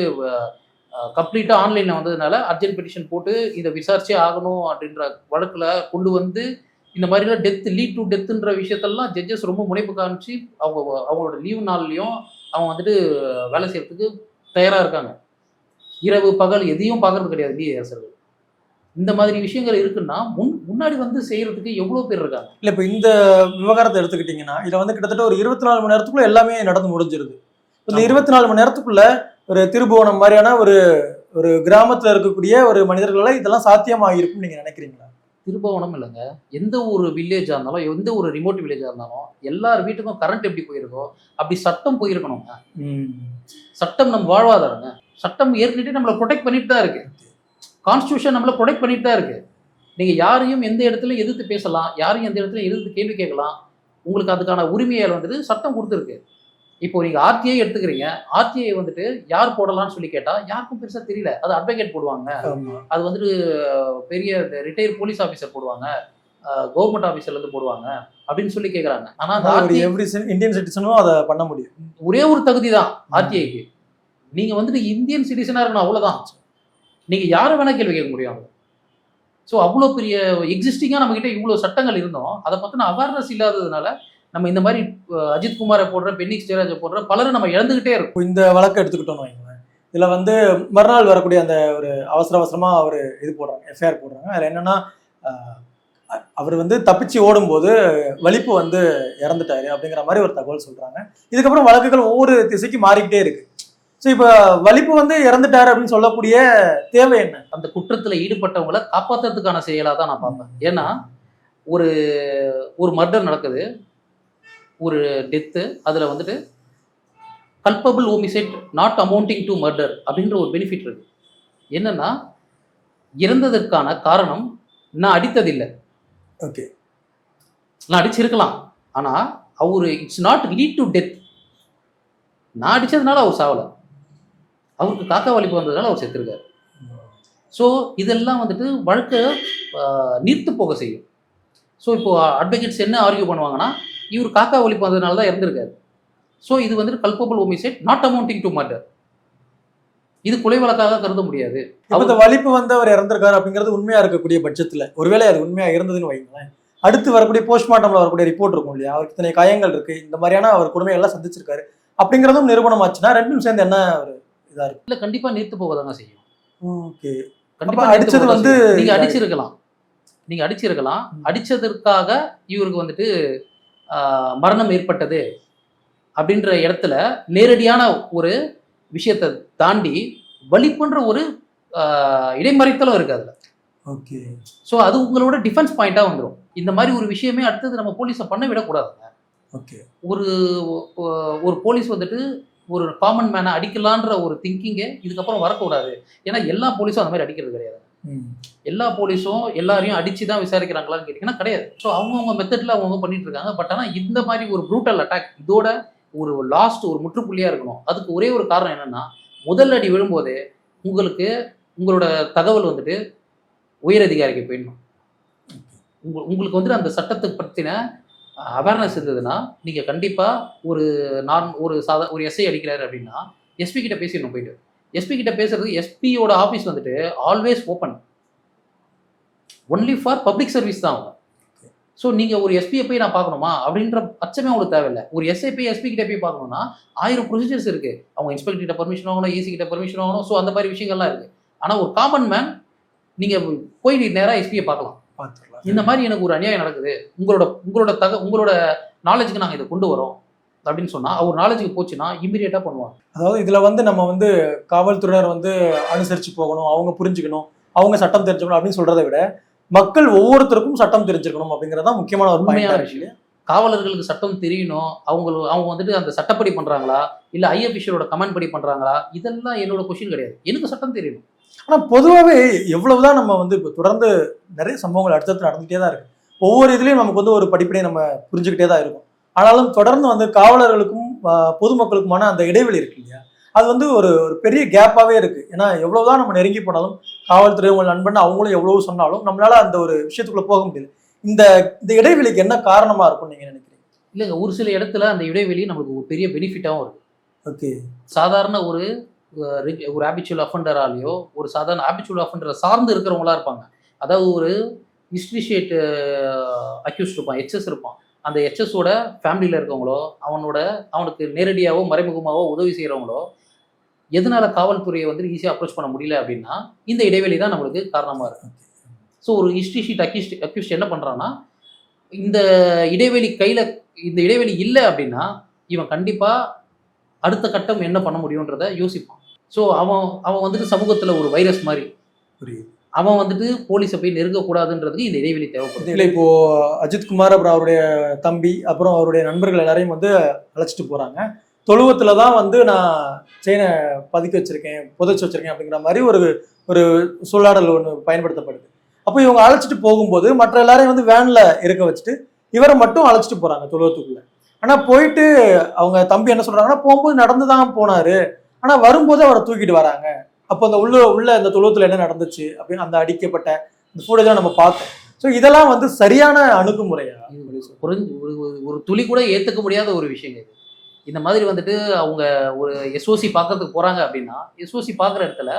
கம்ப்ளீட்டாக ஆன்லைனில் வந்ததுனால அர்ஜென்ட் பெட்டிஷன் போட்டு இதை விசாரிச்சே ஆகணும் அப்படின்ற வழக்கில் கொண்டு வந்து இந்த மாதிரிலாம் லீட் டு டெத்துன்ற விஷயத்தெல்லாம் ஜட்ஜஸ் ரொம்ப முனைப்பு காமிச்சு அவங்களோட லீவ் நாள்லையும் அவங்க வந்துட்டு வேலை செய்யறதுக்கு தயாராக இருக்காங்க. இரவு பகல் எதையும் பார்க்கறது கிடையாது நீதியரசர்கள். இந்த மாதிரி விஷயங்கள் இருக்குன்னா முன்னாடி வந்து செய்யறதுக்கு எவ்வளோ பேர் இருக்காங்க. இல்லை இப்போ இந்த விவகாரத்தை எடுத்துக்கிட்டிங்கன்னா இதில் வந்து கிட்டத்தட்ட ஒரு 24 மணி நேரத்துக்குள்ள எல்லாமே நடந்து முடிஞ்சிருது. இந்த 24 மணி நேரத்துக்குள்ள ஒரு திருபுவனம் மாதிரியான ஒரு கிராமத்தில் இருக்கக்கூடிய ஒரு மனிதர்களால இதெல்லாம் சாத்தியமாக இருக்கும்னு நீங்கள் நினைக்கிறீங்களா? திருபுவனம் இல்லைங்க, எந்த ஒரு வில்லேஜாக இருந்தாலும் எந்த ஒரு ரிமோட் வில்லேஜாக இருந்தாலும் எல்லார் வீட்டுக்கும் கரண்ட் எப்படி போயிருக்கோ அப்படி சட்டம் போயிருக்கணுங்க. சட்டம் நம்ம வாழ்வாதாரங்க. சட்டம் ஏற்கனவே நம்மளை ப்ரொடெக்ட் பண்ணிட்டு தான் இருக்கு. கான்ஸ்டியூஷன் நம்மளை ப்ரொடெக்ட் பண்ணிட்டு தான் இருக்கு. நீங்கள் யாரையும் எந்த இடத்துல எதிர்த்து பேசலாம், யாரையும் எந்த இடத்துல எதிர்த்து கேள்வி கேட்கலாம், உங்களுக்கு அதுக்கான உரிமையை வந்துட்டு சட்டம் கொடுத்துருக்கு. இப்போ நீங்கள் ஆர்டிஐ எடுத்துக்கிறீங்க, ஆர்டிஐ வந்துட்டு யார் போடலாம்னு சொல்லி கேட்டால் யாருக்கும் பெருசாக தெரியல. அது அட்வொகேட் போடுவாங்க, அது வந்துட்டு பெரிய ரிட்டையர் போலீஸ் ஆஃபீஸர் போடுவாங்க, கவர்மெண்ட் ஆஃபீஸர்லேருந்து போடுவாங்க அப்படின்னு சொல்லி கேட்குறாங்க. ஆனால் இந்தியன் சிட்டிசனும் அதை பண்ண முடியும். ஒரே ஒரு தகுதி தான் ஆர்டிஐக்கு. நீங்கள் வந்துட்டு இந்தியன் சிட்டிசனாக இருக்கணும், அவ்வளோதான். நீங்கள் யாரும் வேணால் கேள்வி கேட்க முடியும். ஸோ அவ்வளோ பெரிய எக்ஸிஸ்டிங்காக நம்மக்கிட்ட இவ்வளோ சட்டங்கள் இருந்தோம், அதை பற்றின அவேர்னஸ் இல்லாததுனால நம்ம இந்த மாதிரி அஜித்குமாரை போடுற, பென்னிக்ஸ் ஜெயராஜை போடுற பலரும் நம்ம இழந்துகிட்டே இருக்கும். இந்த வழக்கை எடுத்துக்கிட்டோம்னு வைங்களேன், இதில் வந்து மறுநாள் வரக்கூடிய அந்த ஒரு அவசரமாக அவர் இது போடுறாங்க, எஃப்ஐஆர் போடுறாங்க. அதில் என்னன்னா அவர் வந்து தப்பிச்சு ஓடும்போது வலிப்பு வந்து இறந்துட்டாரு அப்படிங்கிற மாதிரி ஒரு தகவல் சொல்றாங்க. இதுக்கப்புறம் வழக்குகள் ஒவ்வொரு திசைக்கு மாறிக்கிட்டே இருக்கு. ஸோ இப்போ வலிப்பு வந்து இறந்துட்டாரு அப்படின்னு சொல்லக்கூடிய தேவை என்ன? அந்த குற்றத்தில் ஈடுபட்டவங்களை காப்பாற்றுறதுக்கான செயலாக தான் நான் பார்ப்பேன். ஏன்னா ஒரு மர்டர் நடக்குது, ஒரு டெத்து, அதில் வந்துட்டு culpable homicide not amounting to murder அப்படின்ற ஒரு பெனிஃபிட் இருக்கு. என்னன்னா இறந்ததற்கான காரணம் நான் அடித்ததில்லை. ஓகே, நான் அடிச்சிருக்கலாம், ஆனால் அவர் it's not lead to death. நான் அடித்ததுனால அவர் சாவலை, அவருக்கு காக்கா வலிப்பு வந்ததுனால அவர் செத்துருக்காரு. ஸோ இதெல்லாம் வந்துட்டு வழக்கை நீர்த்து போக செய்யும். ஸோ இப்போ அட்வொகேட்ஸ் என்ன ஆர்கியூ பண்ணுவாங்கன்னா இவர் காக்கா வலிப்பு வந்ததுனால தான் இறந்துருக்காரு. ஸோ இது வந்துட்டு culpable homicide not amounting to murder. இது கொலை வழக்காக கருத முடியாது. இப்ப இந்த வலிப்பு வந்து அவர் இறந்திருக்காரு அப்படிங்கிறது உண்மையா இருக்கக்கூடிய பட்சத்துல, ஒருவேளை அது உண்மையா இருந்ததுன்னு வைங்களேன், அடுத்து வரக்கூடிய போஸ்ட்மார்ட்டம்ல வரக்கூடிய ரிப்போர்ட் இருக்கும் இல்லையா, அவருக்கு இத்தனை காயங்கள் இருக்கு, இந்த மாதிரியான அவர் கொடுமையெல்லாம் சந்திச்சிருக்காரு அப்படிங்கிறதும் நிரூபணம் ஆச்சுன்னா ரெண்டும் சேர்ந்து என்ன ஒரு இதா இருக்கும்? இல்ல, கண்டிப்பா நீர்த்து போகதாங்க செய்யும். ஓகே. கண்டிப்பா அப்ப அடிச்சது நீர்த்து போகதான் வந்து செய்யும். நீங்க அடிச்சிருக்கலாம். அடிச்சதற்காக இவருக்கு வந்துட்டு மரணம் ஏற்பட்டது அப்படின்ற இடத்துல நேரடியான ஒரு விஷயத்தை தாண்டி வலிப்புன்ற ஒரு இடைமறித்தலும் இருக்கு அதுல. ஓகே. ஸோ அது உங்களோட டிஃபென்ஸ் பாயிண்டா வந்துடும். இந்த மாதிரி ஒரு விஷயமே அடுத்தது நம்ம போலீஸை பண்ண விடக்கூடாதுங்க. ஓகே. ஒரு ஒரு போலீஸ் வந்துட்டு ஒரு காமன் மேனை அடிக்கலான்ற ஒரு திங்கிங்கே இதுக்கப்புறம் வரக்கூடாது. ஏன்னா எல்லா போலீஸும் அந்த மாதிரி அடிக்கிறது கிடையாது. எல்லா போலீஸும் எல்லாரையும் அடிச்சு தான் விசாரிக்கிறாங்களான்னு கேட்டிங்கன்னா கிடையாது. ஸோ அவங்கவுங்க மெத்தடில் அவங்கவுங்க பண்ணிட்டு இருக்காங்க. பட் ஆனால் இந்த மாதிரி ஒரு ப்ரூட்டல் அட்டாக் இதோட ஒரு லாஸ்ட் ஒரு முற்றுப்புள்ளியாக இருக்கணும். அதுக்கு ஒரே ஒரு காரணம் என்னன்னா, முதல் அடி விழும்போதே உங்களோட தகவல் வந்துட்டு உயரதிகாரிக்கு போயிடணும். உங்களுக்கு வந்துட்டு அந்த சட்டத்தை பற்றின அவேர்னஸ் இருந்ததுன்னா நீங்கள் கண்டிப்பாக ஒரு எஸ்ஐ அடிக்கிறாரு அப்படின்னா எஸ்பி கிட்ட பேசிடணும். போயிட்டு எஸ்பி கிட்ட பேசுறது, எஸ்பியோட ஆஃபீஸ் வந்துட்டு always open, only for public service தான் அவங்க. ஸோ நீங்கள் ஒரு எஸ்பியை போய் நான் பார்க்கணுமா அப்படின்ற அச்சமே உங்களுக்கு தேவையில்லை. ஒரு எஸ்ஐ போய் எஸ்பி கிட்ட போய் பார்க்கணும்னா 1000 ப்ரொசீஜர்ஸ் இருக்கு. அவங்க இன்ஸ்பெக்டர் கிட்ட பர்மிஷன் வாங்கணும், ஏசி கிட்ட பர்மிஷன் வாங்கணும். ஸோ அந்த மாதிரி விஷயங்கள்லாம் இருக்கு. ஆனால் ஒரு காமன் மேன் நீங்கள் போய் நேராக எஸ்பியை பார்க்கலாம். இந்த மாதிரி எனக்கு ஒரு அநியாயம் நடக்குது, உங்களோட நாலேஜுக்கு நாங்கள் இதை கொண்டு வரோம் அப்படின்னு சொன்னா அவர் நாலேஜுக்கு போச்சுன்னா இமீடியட்டா பண்ணுவாங்க. அதாவது இதுல வந்து நம்ம வந்து காவல்துறையினர் வந்து அனுசரிச்சு போகணும், அவங்க புரிஞ்சுக்கணும், அவங்க சட்டம் தெரிஞ்சுக்கணும் அப்படின்னு சொல்றதை விட மக்கள் ஒவ்வொருத்தருக்கும் சட்டம் தெரிஞ்சுக்கணும் அப்படிங்கறத முக்கியமான ஒரு உண்மையான விஷயம். காவலர்களுக்கு சட்டம் தெரியணும், அவங்க வந்துட்டு அந்த சட்டப்படி பண்றாங்களா இல்ல ஐ அபிஷியலோட கமெண்ட் படி பண்றாங்களா, இதெல்லாம் என்னோட கொஸ்டின் கிடையாது. எனக்கு சட்டம் தெரியணும். ஆனா பொதுவாகவே எவ்வளவுதான் நம்ம வந்து இப்போ தொடர்ந்து நிறைய சம்பவங்கள் அடுத்தடுத்து நடந்துகிட்டே தான் இருக்கு. ஒவ்வொரு இதுலயும் நமக்கு வந்து ஒரு படிப்படியை நம்ம புரிஞ்சுக்கிட்டே தான் இருக்கும். ஆனாலும் தொடர்ந்து வந்து காவலர்களுக்கும் பொதுமக்களுக்குமான அந்த இடைவெளி இருக்கு இல்லையா, அது வந்து ஒரு பெரிய கேப்பாவே இருக்கு. ஏன்னா எவ்வளவுதான் நம்ம நெருங்கி போனாலும் காவல்துறை உங்கள் நண்பன் அவங்களும் எவ்வளவு சொன்னாலும் நம்மளால அந்த ஒரு விஷயத்துக்குள்ள போக முடியாது. இந்த இடைவெளிக்கு என்ன காரணமா இருக்கும் நீங்க நினைக்கிறீங்க? இல்லைங்க, ஒரு சில இடத்துல அந்த இடைவெளி நமக்கு ஒரு பெரிய பெனிஃபிட்டாகவும் இருக்கு. ஓகே. சாதாரண ஒரு ஹேபிச்சுவல் அஃபண்டராலேயோ ஒரு சாதாரண ஹேபிச்சுவல் அஃபண்டரை சார்ந்து இருக்கிறவங்களா இருப்பாங்க. அதாவது ஒரு ஹிஸ்ட்ரிஷியேட் அக்யூஸ்ட் இருப்பான், எச்எஸ் இருப்பான். அந்த எச்எஸோட ஃபேமிலியில் இருக்கவங்களோ அவனுக்கு நேரடியாகவோ மறைமுகமாகவோ உதவி செய்கிறவங்களோ எதனால காவல்துறையை வந்து ஈஸியாக அப்ரோச் பண்ண முடியல அப்படின்னா இந்த இடைவெளி தான் நம்மளுக்கு காரணமாக இருக்கு. ஸோ ஒரு ஹிஸ்ட்ரிஷீட் அக்யூஸ்ட் என்ன பண்ணுறான்னா, இந்த இடைவெளி இல்லை அப்படின்னா இவன் கண்டிப்பாக அடுத்த கட்டம் என்ன பண்ண முடியுன்றத யோசிப்பான். ஸோ அவன் வந்துட்டு சமூகத்தில் ஒரு வைரஸ் மாதிரி புரியுது. அவன் வந்துட்டு போலீஸை போய் நெருங்கக்கூடாதுன்றதுக்கு இந்த இடைவெளி தேவைப்படுது. இல்லை, இப்போ அஜித்குமார் அப்புறம் அவருடைய தம்பி அப்புறம் அவருடைய நண்பர்கள் எல்லாரையும் வந்து அழைச்சிட்டு போறாங்க. தொழுவத்துல தான் வந்து நான் செயினை பதுக்கி வச்சிருக்கேன், புதைச்சி வச்சிருக்கேன் அப்படிங்கிற மாதிரி ஒரு சொல்லாடல் ஒன்று பயன்படுத்தப்படுது. அப்போ இவங்க அழைச்சிட்டு போகும்போது மற்ற எல்லாரையும் வந்து வேன்ல இருக்க வச்சுட்டு இவரை மட்டும் அழைச்சிட்டு போறாங்க தொழுவத்துக்குள்ள. ஆனா போயிட்டு அவங்க தம்பி என்ன சொல்றாங்கன்னா, போகும்போது நடந்துதான் போனாரு, ஆனா வரும்போது அவரை தூக்கிட்டு வராங்க. அப்போ அந்த உள்ள அந்த தொழுவத்துல என்ன நடந்துச்சு அப்படின்னு அந்த அடிக்கப்பட்ட இந்த ஃபுட்டேஜ் நம்ம பார்த்தோம். ஸோ இதெல்லாம் வந்து சரியான அணுகுமுறையா? ஒரு துளி கூட ஏற்றுக்க முடியாத ஒரு விஷயங்க இது. இந்த மாதிரி வந்துட்டு அவங்க ஒரு எஸ்ஓசி பார்க்கறதுக்கு போறாங்க அப்படின்னா எஸ்ஓசி பார்க்குற இடத்துல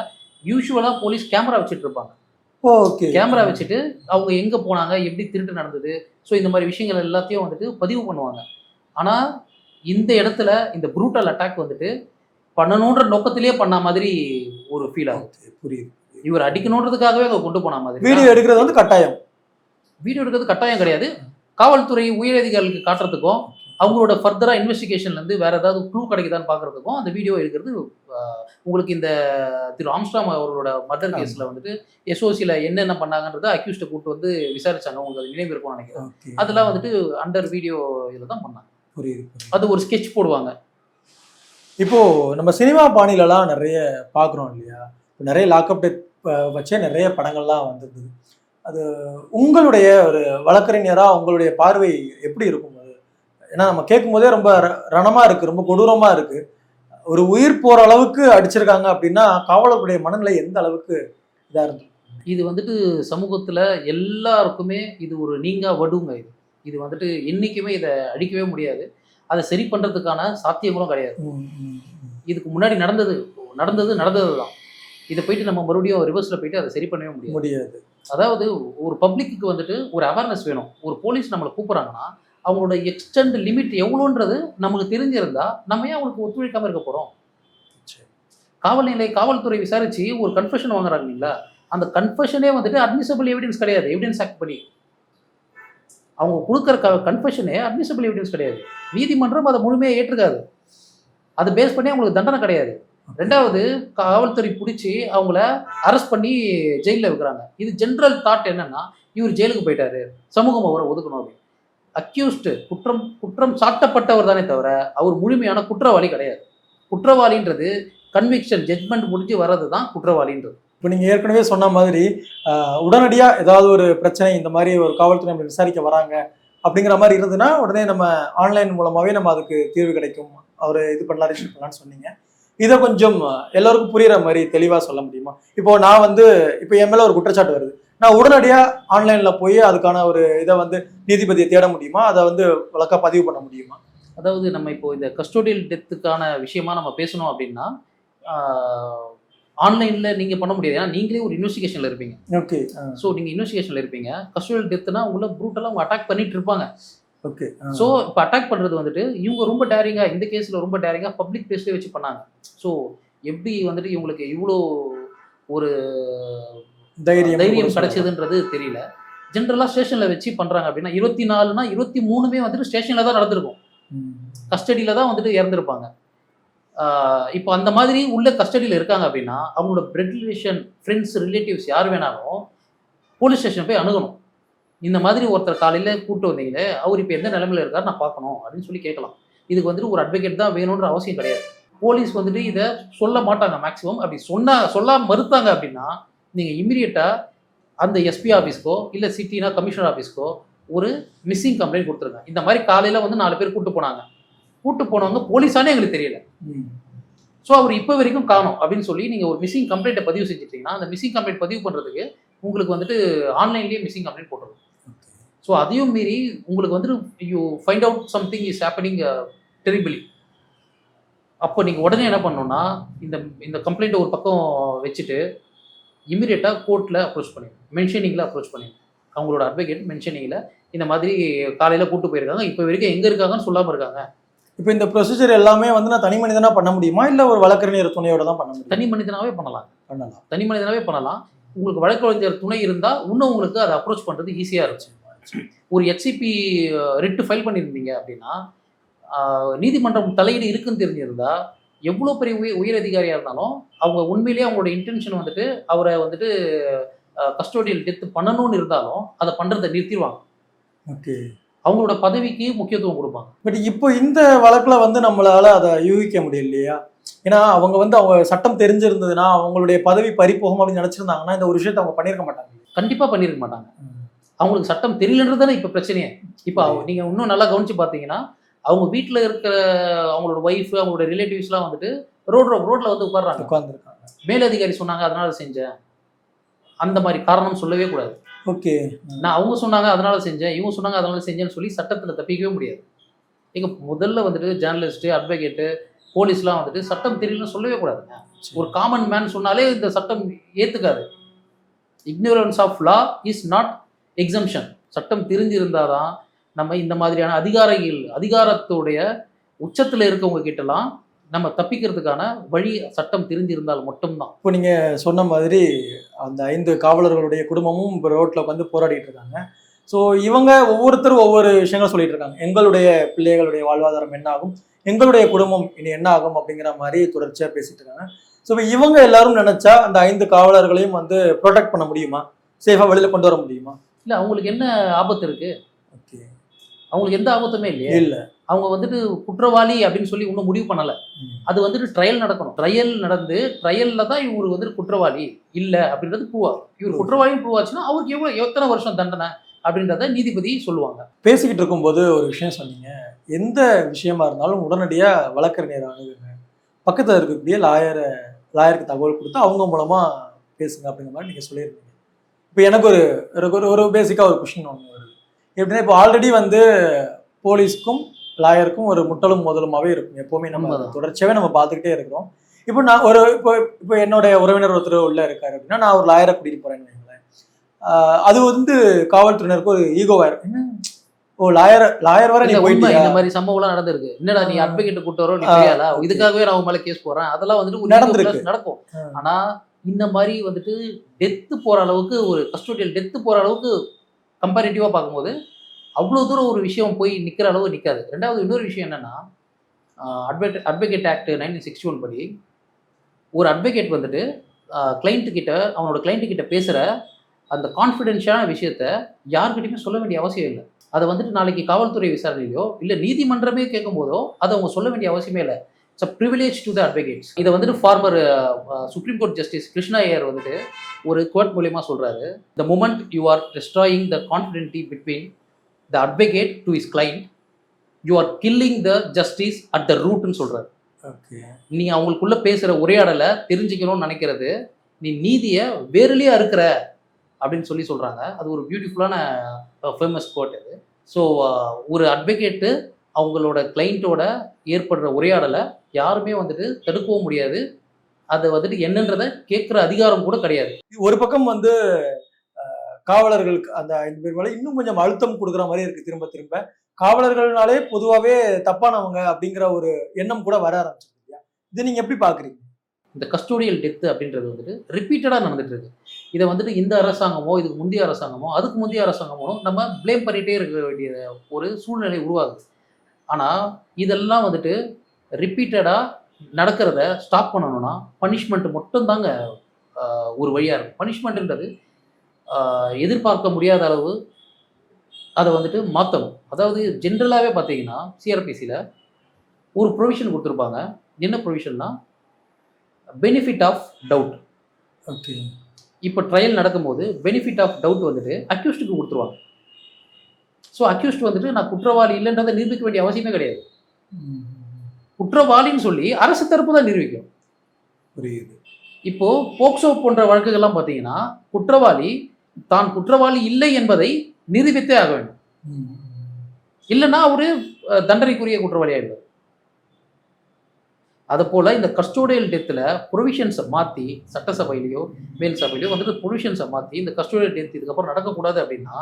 யூஸ்வலா போலீஸ் கேமரா வச்சுட்டு இருப்பாங்க. ஓகே. கேமரா வச்சுட்டு அவங்க எங்க போனாங்க, எப்படி திருட்டு நடந்தது, ஸோ இந்த மாதிரி விஷயங்கள் எல்லாத்தையும் வந்துட்டு பதிவு பண்ணுவாங்க. ஆனா இந்த இடத்துல இந்த ப்ரூட்டல் அட்டாக் வந்துட்டு பண்ணணுன்ற நோக்கத்திலேயே பண்ண மாதிரி ஒரு ஃபீல் ஆகுது. புரியுது. இவர் அடிக்கணுன்றதுக்காகவே அவங்க கொண்டு போன மாதிரி. வீடியோ எடுக்கிறது வந்து கட்டாயம். வீடியோ எடுக்கிறது கட்டாயம் கிடையாது. காவல்துறை உயரதிகாரிகளுக்கு காட்டுறதுக்கும் அவங்களோட ஃபர்தரா இன்வெஸ்டிகேஷன்ல இருந்து வேற ஏதாவது க்ளூ கிடைக்குதான்னு பாக்குறதுக்கும் அந்த வீடியோ எடுக்கிறது. உங்களுக்கு இந்த திரு ஆம்ஸ்ட்ராங் அவரோட மர்டர் கேஸ்ல வந்துட்டு எஸ்ஓசியில் என்னென்ன பண்ணாங்கன்றத அக்யூஸ்ட கூட்டு வந்து விசாரிச்சாங்க. உங்களுக்கு அது நினைவு இருக்கும்னு நினைக்கிறேன். அதெல்லாம் வந்துட்டு அண்டர் வீடியோ இதில் தான் பண்ணாங்க. புரியுது. அது ஒரு ஸ்கெட்ச் போடுவாங்க. இப்போ நம்ம சினிமா பாணியிலலாம் நிறைய பார்க்குறோம் இல்லையா, நிறைய லாக்அப் டெத் வச்சே நிறைய படங்கள்லாம் வந்திருந்தது. அது உங்களுடைய ஒரு வழக்கறிஞராக உங்களுடைய பார்வை எப்படி இருக்கும்? அது ஏன்னா நம்ம கேட்கும் போதே ரொம்ப ரணமா இருக்கு, ரொம்ப கொடூரமா இருக்கு. ஒரு உயிர் போற அளவுக்கு அடிச்சிருக்காங்க அப்படின்னா காவலர்களுடைய மனநிலை எந்த அளவுக்கு இதா இருந்தது? இது வந்துட்டு சமூகத்துல எல்லாருக்குமே இது ஒரு நீங்கா வடுங்க. இது வந்துட்டு என்னைக்குமே இதை அழிக்கவே முடியாது. அதை சரி பண்றதுக்கான சாத்தியங்களும் கிடையாது. இதுக்கு முன்னாடி நடந்தது தான். இதை போயிட்டு நம்ம மறுபடியும் ரிவர்ஸில் போயிட்டு அதை சரி பண்ணவே முடியாது. அதாவது ஒரு பப்ளிக்கு வந்துட்டு ஒரு அவேர்னஸ் வேணும். ஒரு போலீஸ் நம்மளை கூப்பிட்றாங்கன்னா அவங்களோட எக்ஸ்டெண்ட் லிமிட் எவ்வளோன்றது நமக்கு தெரிஞ்சிருந்தா நம்ம ஏன் அவங்களுக்கு ஒத்துழைக்காம இருக்க போகிறோம்? காவல்துறை விசாரிச்சு ஒரு கன்ஃபெஷன் வாங்குறாங்க இல்லைங்களா, அந்த கன்ஃபெஷனே வந்துட்டு அட்மிசபிள் எவிடன்ஸ் கிடையாது. எவிடன்ஸ் ஆக்ட் படி அவங்க கொடுக்குற கன்ஃபெஷனே அட்மிசபிள் எவிடன்ஸ் கிடையாது. நீதிமன்றம் அதை முழுமையாக ஏற்றுக்காது. அதை பேஸ் பண்ணி அவங்களுக்கு தண்டனை கிடையாது. ரெண்டாவது, காவல்துறை பிடிச்சி அவங்கள அரெஸ்ட் பண்ணி ஜெயிலில் வைக்கிறாங்க. இது ஜென்ரல் தாட் என்னன்னா, இவர் ஜெயிலுக்கு போயிட்டாரு, சமூகம் அவரை ஒதுக்கணும் அப்படின்னு. அக்யூஸ்டு குற்றம் சாட்டப்பட்டவர் தானே தவிர அவர் முழுமையான குற்றவாளி கிடையாது. குற்றவாளின்றது கன்விக்ஷன் ஜட்மெண்ட் முடிஞ்சு வர்றது தான் குற்றவாளின்றது. இப்போ நீங்கள் ஏற்கனவே சொன்ன மாதிரி உடனடியாக ஏதாவது ஒரு பிரச்சனை இந்த மாதிரி ஒரு காவல்துறை நம்ம விசாரிக்க வராங்க அப்படிங்கிற மாதிரி இருந்ததுன்னா உடனே நம்ம ஆன்லைன் மூலமாகவே நம்ம அதுக்கு தீர்வு கிடைக்கும், அவர் இது பண்ணலாம் ரிசீவ் பண்ணலான்னு சொன்னீங்க. இதை கொஞ்சம் எல்லாருக்கும் புரியுற மாதிரி தெளிவாக சொல்ல முடியுமா? இப்போ நான் இப்போ என் மேலே ஒரு குற்றச்சாட்டு வருது, நான் உடனடியாக ஆன்லைனில் போய் அதுக்கான ஒரு இதை நீதிபதியை தேட முடியுமா? அதை வழக்காக பதிவு பண்ண முடியுமா? அதாவது நம்ம இப்போ இந்த கஸ்டோடியல் டெத்துக்கான விஷயமா நம்ம பேசணும் அப்படின்னா ஆன்லைனில் நீங்கள் பண்ண முடியாது. ஏன்னா நீங்களே ஒரு இன்வெஸ்டிகேஷனில் இருப்பீங்க. ஓகே. ஸோ நீங்கள் இன்வெஸ்டிகேஷனில் இருப்பீங்க. கஸ்டோடியல் டெத்துனா உங்களை ப்ரூட்டலாக அவங்க அட்டாக் பண்ணிட்டு இருப்பாங்க. ஓகே. ஸோ இப்போ அட்டாக் பண்ணுறது இவங்க ரொம்ப டேரிங்காக, இந்த கேஸில் ரொம்ப டேரிங்காக பப்ளிக் பிளேஸ்லேயே வச்சு பண்ணாங்க. ஸோ எப்படி இவங்களுக்கு இவ்வளோ ஒரு தைரியம் கிடைச்சதுன்றது தெரியல. ஜென்ரலாக ஸ்டேஷனில் வச்சு பண்ணுறாங்க அப்படின்னா 24னா 23மே ஸ்டேஷனில் தான் நடந்திருக்கும். கஸ்டடியில் தான் இறந்துருப்பாங்க. இப்போ அந்த மாதிரி உள்ள கஸ்டடியில் இருக்காங்க அப்படின்னா அவங்களோட பிளட் ரிலேஷன், ஃப்ரெண்ட்ஸ், ரிலேட்டிவ்ஸ் யார் வேணாலும் போலீஸ் ஸ்டேஷன் போய் அணுகணும். இந்த மாதிரி ஒருத்தர் காலையில் கூப்பிட்டு வந்தீங்களே, அவர் இப்போ எந்த நிலைமையில் இருக்கார் நான் பார்க்கணும் அப்படின்னு சொல்லி கேட்கலாம். இதுக்கு ஒரு அட்வொகேட் தான் வேணுன்ற அவசியம் கிடையாது. போலீஸ் இதை சொல்ல மாட்டாங்க மேக்ஸிமம். அப்படி சொல்ல மறுத்தாங்க அப்படின்னா நீங்கள் இமீடியட்டாக அந்த எஸ்பி ஆஃபீஸ்க்கோ இல்லை சிட்டினா கமிஷனர் ஆஃபீஸ்க்கோ ஒரு மிஸ்ஸிங் கம்ப்ளைண்ட் கொடுத்துருங்க. இந்த மாதிரி காலையில் 4 பேர் கூப்பிட்டு போனவங்க போலீஸானே எங்களுக்கு தெரியல, ஸோ அவர் இப்போ வரைக்கும் காணோம் அப்படின்னு சொல்லி நீங்கள் ஒரு மிஸ்ஸிங் கம்ப்ளைண்ட்டை பதிவு செஞ்சுட்டீங்கன்னா அந்த மிஸ்ஸிங் கம்ப்ளைண்ட் பதிவு பண்ணுறதுக்கு உங்களுக்கு ஆன்லைன்லேயே மிஸ்ஸிங் கம்ப்ளைண்ட் போட்டுருக்கும். ஸோ அதையும் மீறி உங்களுக்கு you find out something is happening terribly, அப்போ நீங்கள் உடனே என்ன பண்ணணும்னா இந்த கம்ப்ளைண்ட்டை ஒரு பக்கம் வச்சுட்டு இமீடியட்டாக கோர்ட்டில் அப்ரோச் பண்ணிடுங்க, மென்ஷனிங்கில் அப்ரோச் பண்ணிடுங்க. அவங்களோட அட்வொகேட் மென்ஷனிங்கில் இந்த மாதிரி காலையில் கூப்பிட்டு போயிருக்காங்க, இப்போ வரைக்கும் எங்கே இருக்காங்கன்னு சொல்லாமல் இருக்காங்க. இப்போ இந்த ப்ரொசீஜர் எல்லாமே நான் தனி மனிதனாக பண்ண முடியுமா, இல்லை ஒரு வழக்கறிஞர் துணையோட தான் பண்ண முடியும்? தனி மனிதனாகவே பண்ணலாம். உங்களுக்கு வழக்கறிஞர் துணை இருந்தால் இன்னும் உங்களுக்கு அதை அப்ரோச் பண்ணுறது ஈஸியாக இருந்துச்சு. ஒரு ஹெச்சிபி ரிட்டு ஃபைல் பண்ணியிருந்தீங்க அப்படின்னா நீதிமன்றம் தலையீடு இருக்குன்னு தெரிஞ்சிருந்தா எவ்வளோ பெரிய உயர் அதிகாரியாக இருந்தாலும் அவங்க உண்மையிலேயே அவங்களோட இன்டென்ஷன் அவரை கஸ்டோடியல் டெத் பண்ணணும்னு இருந்தாலும் அதை பண்ணுறதை நிறுத்திடுவாங்க. ஓகே. அவங்களோட பதவிக்கு முக்கியத்துவம் கொடுப்பாங்க. பட் இப்போ இந்த வழக்கில் நம்மளால அதை யூகிக்க முடியலையா? ஏன்னா அவங்க சட்டம் தெரிஞ்சிருந்ததுன்னா அவங்களுடைய பதவி பறிப்போகும் அப்படின்னு நினைச்சிருந்தாங்கன்னா இந்த ஒரு விஷயத்தை அவங்க பண்ணியிருக்க மாட்டாங்க. கண்டிப்பாக பண்ணியிருக்க மாட்டாங்க. அவங்களுக்கு சட்டம் தெரியலன்றது தானே இப்போ பிரச்சனையே. இப்போ நீங்கள் இன்னும் நல்லா கவனிச்சு பார்த்தீங்கன்னா அவங்க வீட்டில் இருக்கிற அவங்களோட ஒய்ஃபு, அவங்களோட ரிலேட்டிவ்ஸ்லாம் ரோட்ல உட்காந்துருக்காங்க. மேலதிகாரி சொன்னாங்க அதனால செஞ்சேன், அந்த மாதிரி காரணம் சொல்லவே கூடாது. ஓகே. நான் அவங்க சொன்னாங்க அதனால செஞ்சேன், இவங்க சொன்னாங்க அதனால செஞ்சேன்னு சொல்லி சட்டத்தில் தப்பிக்கவே முடியாது. எங்க முதல்ல ஜேர்னலிஸ்ட்டு, அட்வொகேட்டு, போலீஸ்லாம் சட்டம் தெரியலன்னு சொல்லவே கூடாதுங்க. ஒரு காமன் மேன் சொன்னாலே இந்த சட்டம் ஏற்றுக்காது. Ignorance of law is not exemption. சட்டம் தெரிஞ்சிருந்தாதான் நம்ம இந்த மாதிரியான அதிகாரத்துடைய உச்சத்தில் இருக்கவங்க கிட்டலாம் நம்ம தப்பிக்கிறதுக்கான வழி சட்டம் தெரிஞ்சிருந்தால் மட்டும்தான். இப்போ நீங்கள் சொன்ன மாதிரி அந்த 5 காவலர்களுடைய குடும்பமும் இப்போ ரோட்டில் போராடிட்டு இருக்காங்க. ஸோ இவங்க ஒவ்வொருத்தரும் ஒவ்வொரு விஷயங்கள் சொல்லிட்டு இருக்காங்க. எங்களுடைய பிள்ளைகளுடைய வாழ்வாதாரம் என்ன ஆகும், எங்களுடைய குடும்பம் இனி என்ன ஆகும் அப்படிங்கிற மாதிரி தொடர்ச்சியாக பேசிட்டு இருக்காங்க. ஸோ இப்போ இவங்க எல்லாரும் நினைச்சா அந்த 5 காவலர்களையும் ப்ரொடெக்ட் பண்ண முடியுமா, சேஃபாக வெளியில் கொண்டு வர முடியுமா? இல்லை, அவங்களுக்கு என்ன ஆபத்து இருக்கு? ஓகே. அவங்களுக்கு எந்த ஆபத்துமே இல்லையே. இல்லை, அவங்க குற்றவாளி அப்படின்னு சொல்லி இன்னும் முடிவு பண்ணலை. அது ட்ரையல் நடக்கணும். ட்ரையல் நடந்து ட்ரையலில் தான் இவர் குற்றவாளி இல்லை அப்படின்றது ப்ரூவ் ஆகும். இவர் குற்றவாளியும் ப்ரூவ் ஆச்சுன்னா அவருக்கு எத்தனை வருஷம் தண்டனை அப்படின்றத நீதிபதி சொல்லுவாங்க. பேசிக்கிட்டு இருக்கும்போது ஒரு விஷயம் சொன்னீங்க, எந்த விஷயமா இருந்தாலும் உடனடியாக வழக்கறிஞர் அணுகுங்க, பக்கத்தில் இருக்கக்கூடிய லாயருக்கு தகவல் கொடுத்து அவங்க மூலமாக பேசுங்க அப்படிங்கிற மாதிரி நீங்கள் சொல்லியிருந்தீங்க. இப்போ எனக்கு ஒரு பேசிக்காக ஒரு கொஸ்டின் ஒன்று வருது. எப்படின்னா இப்போ ஆல்ரெடி போலீஸ்க்கும் லாயருக்கும் ஒரு முட்டலும் முதலுமாவே இருக்கும். எப்போவுமே நம்ம தொடர்ச்சியாகவே நம்ம பார்த்துக்கிட்டே இருக்கிறோம். இப்போ நான் ஒரு இப்போ இப்போ என்னுடைய உறவினர் ஒருத்தர் உள்ள இருக்காரு அப்படின்னா, நான் ஒரு லாயரை கூட்டிட்டு போறேன்னு வைங்களேன். அது வந்து காவல்துறையினருக்கு ஒரு ஈகோவா இருக்கும். என்ன, ஓ லாயர் வர நீ இல்ல உண்மை போயிட்டியா? இந்த மாதிரி சம்பவம்லாம் நடந்திருக்கு. என்னடா நீ அட்வொகேட் கூட்டு வரோம், நீ ஆ, பெரியாளா? ஓகே. இதுக்காகவே நான் உன் மேல கேஸ் போடுறேன். அதெல்லாம் வந்துட்டு ஒரு ego நடந்திருக்கு. clash நடக்கும். ஆ, ஆனா இந்த மாதிரி வந்துட்டு டெத்து போற அளவுக்கு ஒரு கஸ்டோடியல் டெத்து போற அளவுக்கு கம்பேரிட்டிவா பார்க்கும்போது அவ்வளவு தூரம் ஒரு விஷயம் போய் நிக்கிற அளவு நிக்காது. ரெண்டாவது இன்னொரு விஷயம் என்னன்னா, அட்வொகேட் ஆக்ட் 1961 படி ஒரு அட்வொகேட் வந்துட்டு கிளைண்ட் கிட்ட அவனோட கிளைண்ட் கிட்ட பேசுற அந்த கான்ஃபிடென்ஷியலான விஷயத்த யார்கிட்டயுமே சொல்ல வேண்டிய அவசியம் இல்லை. அதை வந்துட்டு நாளைக்கு காவல்துறை விசாரணையிலையோ இல்லை நீதிமன்றமே கேட்கும் போதோ அதை அவங்க சொல்ல வேண்டிய அவசியமே இல்லை. It's a privilege to the advocates. இதை வந்துட்டு former supreme court justice Krishna Iyer வந்துட்டு ஒரு கோர்ட் மூலியமா சொல்றாரு, the moment you are destroying the confidentiality between the advocate to his client, you are killing the justice at the ரூட்னு சொல்றாரு. Okay. நீ அவங்களுக்குள்ள பேசுற உரையாடலை தெரிஞ்சுக்கணும்னு நினைக்கிறது, நீ நீதியை வேறுலயே அறுக்கிற அப்படின்னு சொல்றாங்க. அது ஒரு பியூட்டிஃபுல்லான ஃபேமஸ் கோட் அது. ஸோ ஒரு அட்வொகேட்டு அவங்களோட கிளைண்ட்டோட ஏற்படுற உரையாடலை யாருமே வந்துட்டு தடுக்கவும் முடியாது. அதை வந்துட்டு என்னன்றதை கேட்குற அதிகாரம் கூட கிடையாது. ஒரு பக்கம் வந்து காவலர்களுக்கு அந்த 5 பேர் மேல இன்னும் கொஞ்சம் அழுத்தம் கொடுக்குற மாதிரி இருக்கு திரும்ப திரும்ப. காவலர்கள்னாலே பொதுவாகவே தப்பானவங்க அப்படிங்கிற ஒரு எண்ணம் கூட வர ஆரம்பிச்சிருக்கு இல்லையா? இதை நீங்க எப்படி பாக்குறீங்க? இந்த கஸ்டோடியல் டெத்து அப்படின்றது வந்துட்டு ரிப்பீட்டடாக நடந்துட்டு இருக்கு. இதை வந்துட்டு இந்த அரசாங்கமோ இதுக்கு முந்தைய அரசாங்கமோ அதுக்கு முந்தைய அரசாங்கமோ நம்ம ப்ளேம் பண்ணிகிட்டே இருக்க வேண்டிய ஒரு சூழ்நிலை உருவாகுது. ஆனால் இதெல்லாம் வந்துட்டு ரிப்பீட்டடாக நடக்கிறத ஸ்டாப் பண்ணணும்னா பனிஷ்மெண்ட் மட்டும்தாங்க ஒரு வழியாக இருக்கும். பனிஷ்மெண்ட்ன்றது எதிர்பார்க்க முடியாத அளவு அதை வந்துட்டு மாற்றணும். அதாவது ஜென்ரலாகவே பார்த்தீங்கன்னா சிஆர்பிசியில் ஒரு ப்ரொவிஷன் கொடுத்துருப்பாங்க. என்ன ப்ரொவிஷன்னா பெனிஃபிட் ஆஃப் டவுட். ஓகே. இப்போ ட்ரையல் நடக்கும்போது பெனிஃபிட் ஆஃப் டவுட் வந்துட்டு அக்யூஸ்டுக்கு கொடுத்துருவாங்க. ஸோ அக்யூஸ்ட் வந்துட்டு நான் குற்றவாளி இல்லைன்றதை நிரூபிக்க வேண்டிய அவசியமே கிடையாது. குற்றவாளின்னு சொல்லி அரசு தரப்பு தான் நிரூபிக்கும். புரியுது. இப்போ போக்சோ போன்ற வழக்குகள்லாம் பார்த்தீங்கன்னா குற்றவாளி தான் குற்றவாளி இல்லை என்பதை நிரூபித்தே ஆக வேண்டும். இல்லைன்னா அவரு தண்டனைக்குரிய குற்றவாளி ஆயிடுவார். அது போல இந்த கஸ்டோடியல் டெத்தில் ப்ரொவிஷன்ஸை மாற்றி சட்டசபையிலையோ மேல் சபையிலையோ வந்துட்டு ப்ரொவிஷன்ஸை மாற்றி இந்த கஸ்டோடியல் டெத் இதுக்கப்புறம் நடக்கக்கூடாது அப்படின்னா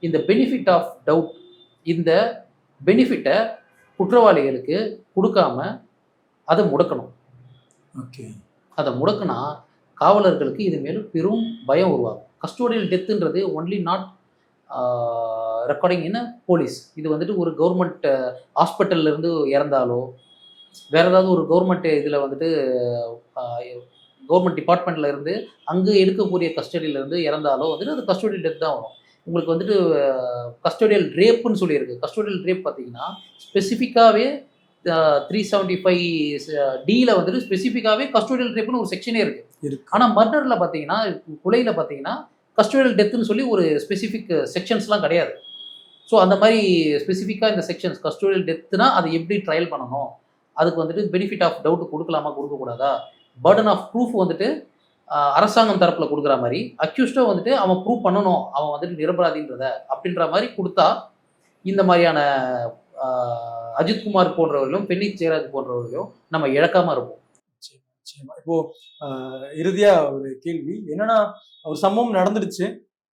இந்த பெனிஃபிட் ஆஃப் டவுட், இந்த பெனிஃபிட்டை குற்றவாளிகளுக்கு கொடுக்காம அதை முடக்கணும். ஓகே. அதை முடக்குனா காவலர்களுக்கு இது மேலும் பெரும் பயம் உருவாகும். கஸ்டோடியல் டெத்துன்றது only not recording in police. இது வந்துட்டு ஒரு கவர்மெண்ட் ஹாஸ்பிட்டல்லேருந்து இறந்தாலோ வேறு ஏதாவது ஒரு கவர்மெண்ட் இதில் வந்துட்டு கவர்மெண்ட் டிபார்ட்மெண்ட்டில் இருந்து அங்கே எடுக்கக்கூடிய கஸ்டடியிலேருந்து இறந்தாலோ வந்துட்டு அது கஸ்டோடியல் டெத் தான் வரும். உங்களுக்கு வந்துட்டு கஸ்டோடியல் ரேப்புன்னு சொல்லியிருக்கு. கஸ்டோடியல் ரேப் பார்த்தீங்கன்னா ஸ்பெசிஃபிக்காகவே 375 வந்துட்டு ஸ்பெசிஃபிக்காகவே கஸ்டோடியல் ரேப்புன்னு ஒரு செக்ஷனே இருக்குது. ஆனால் மர்டரில் பார்த்தீங்கன்னா கொலையில் பார்த்தீங்கன்னா கஸ்டோடியல் டெத்துன்னு சொல்லி ஒரு ஸ்பெசிஃபிக் செக்ஷன்ஸ்லாம் கிடையாது. ஸோ அந்த மாதிரி ஸ்பெசிஃபிக்காக இந்த செக்ஷன்ஸ் கஸ்டோடியல் டெத்துனா அதை எப்படி ட்ரையல் பண்ணணும், அதுக்கு வந்துட்டு பெனிஃபிட் ஆஃப் டவுட் கொடுக்கலாமா கொடுக்கக்கூடாதா, பர்டன் ஆஃப் ப்ரூஃப் வந்துட்டு அரசாங்கம் தரப்பில் கொடுக்குற மாதிரி அக்யூஸ்டோ வந்துட்டு அவன் ப்ரூவ் பண்ணணும் அவன் வந்துட்டு நிரபராதின்றத அப்படின்ற மாதிரி கொடுத்தா இந்த மாதிரியான அஜித்குமார் போன்றவர்களும் பென்னி ஜெயராஜ் போன்றவர்களையும் நம்ம இழக்காம இருப்போம். இப்போ இறுதியா ஒரு கேள்வி என்னன்னா, ஒரு சம்பவம் நடந்துடுச்சு,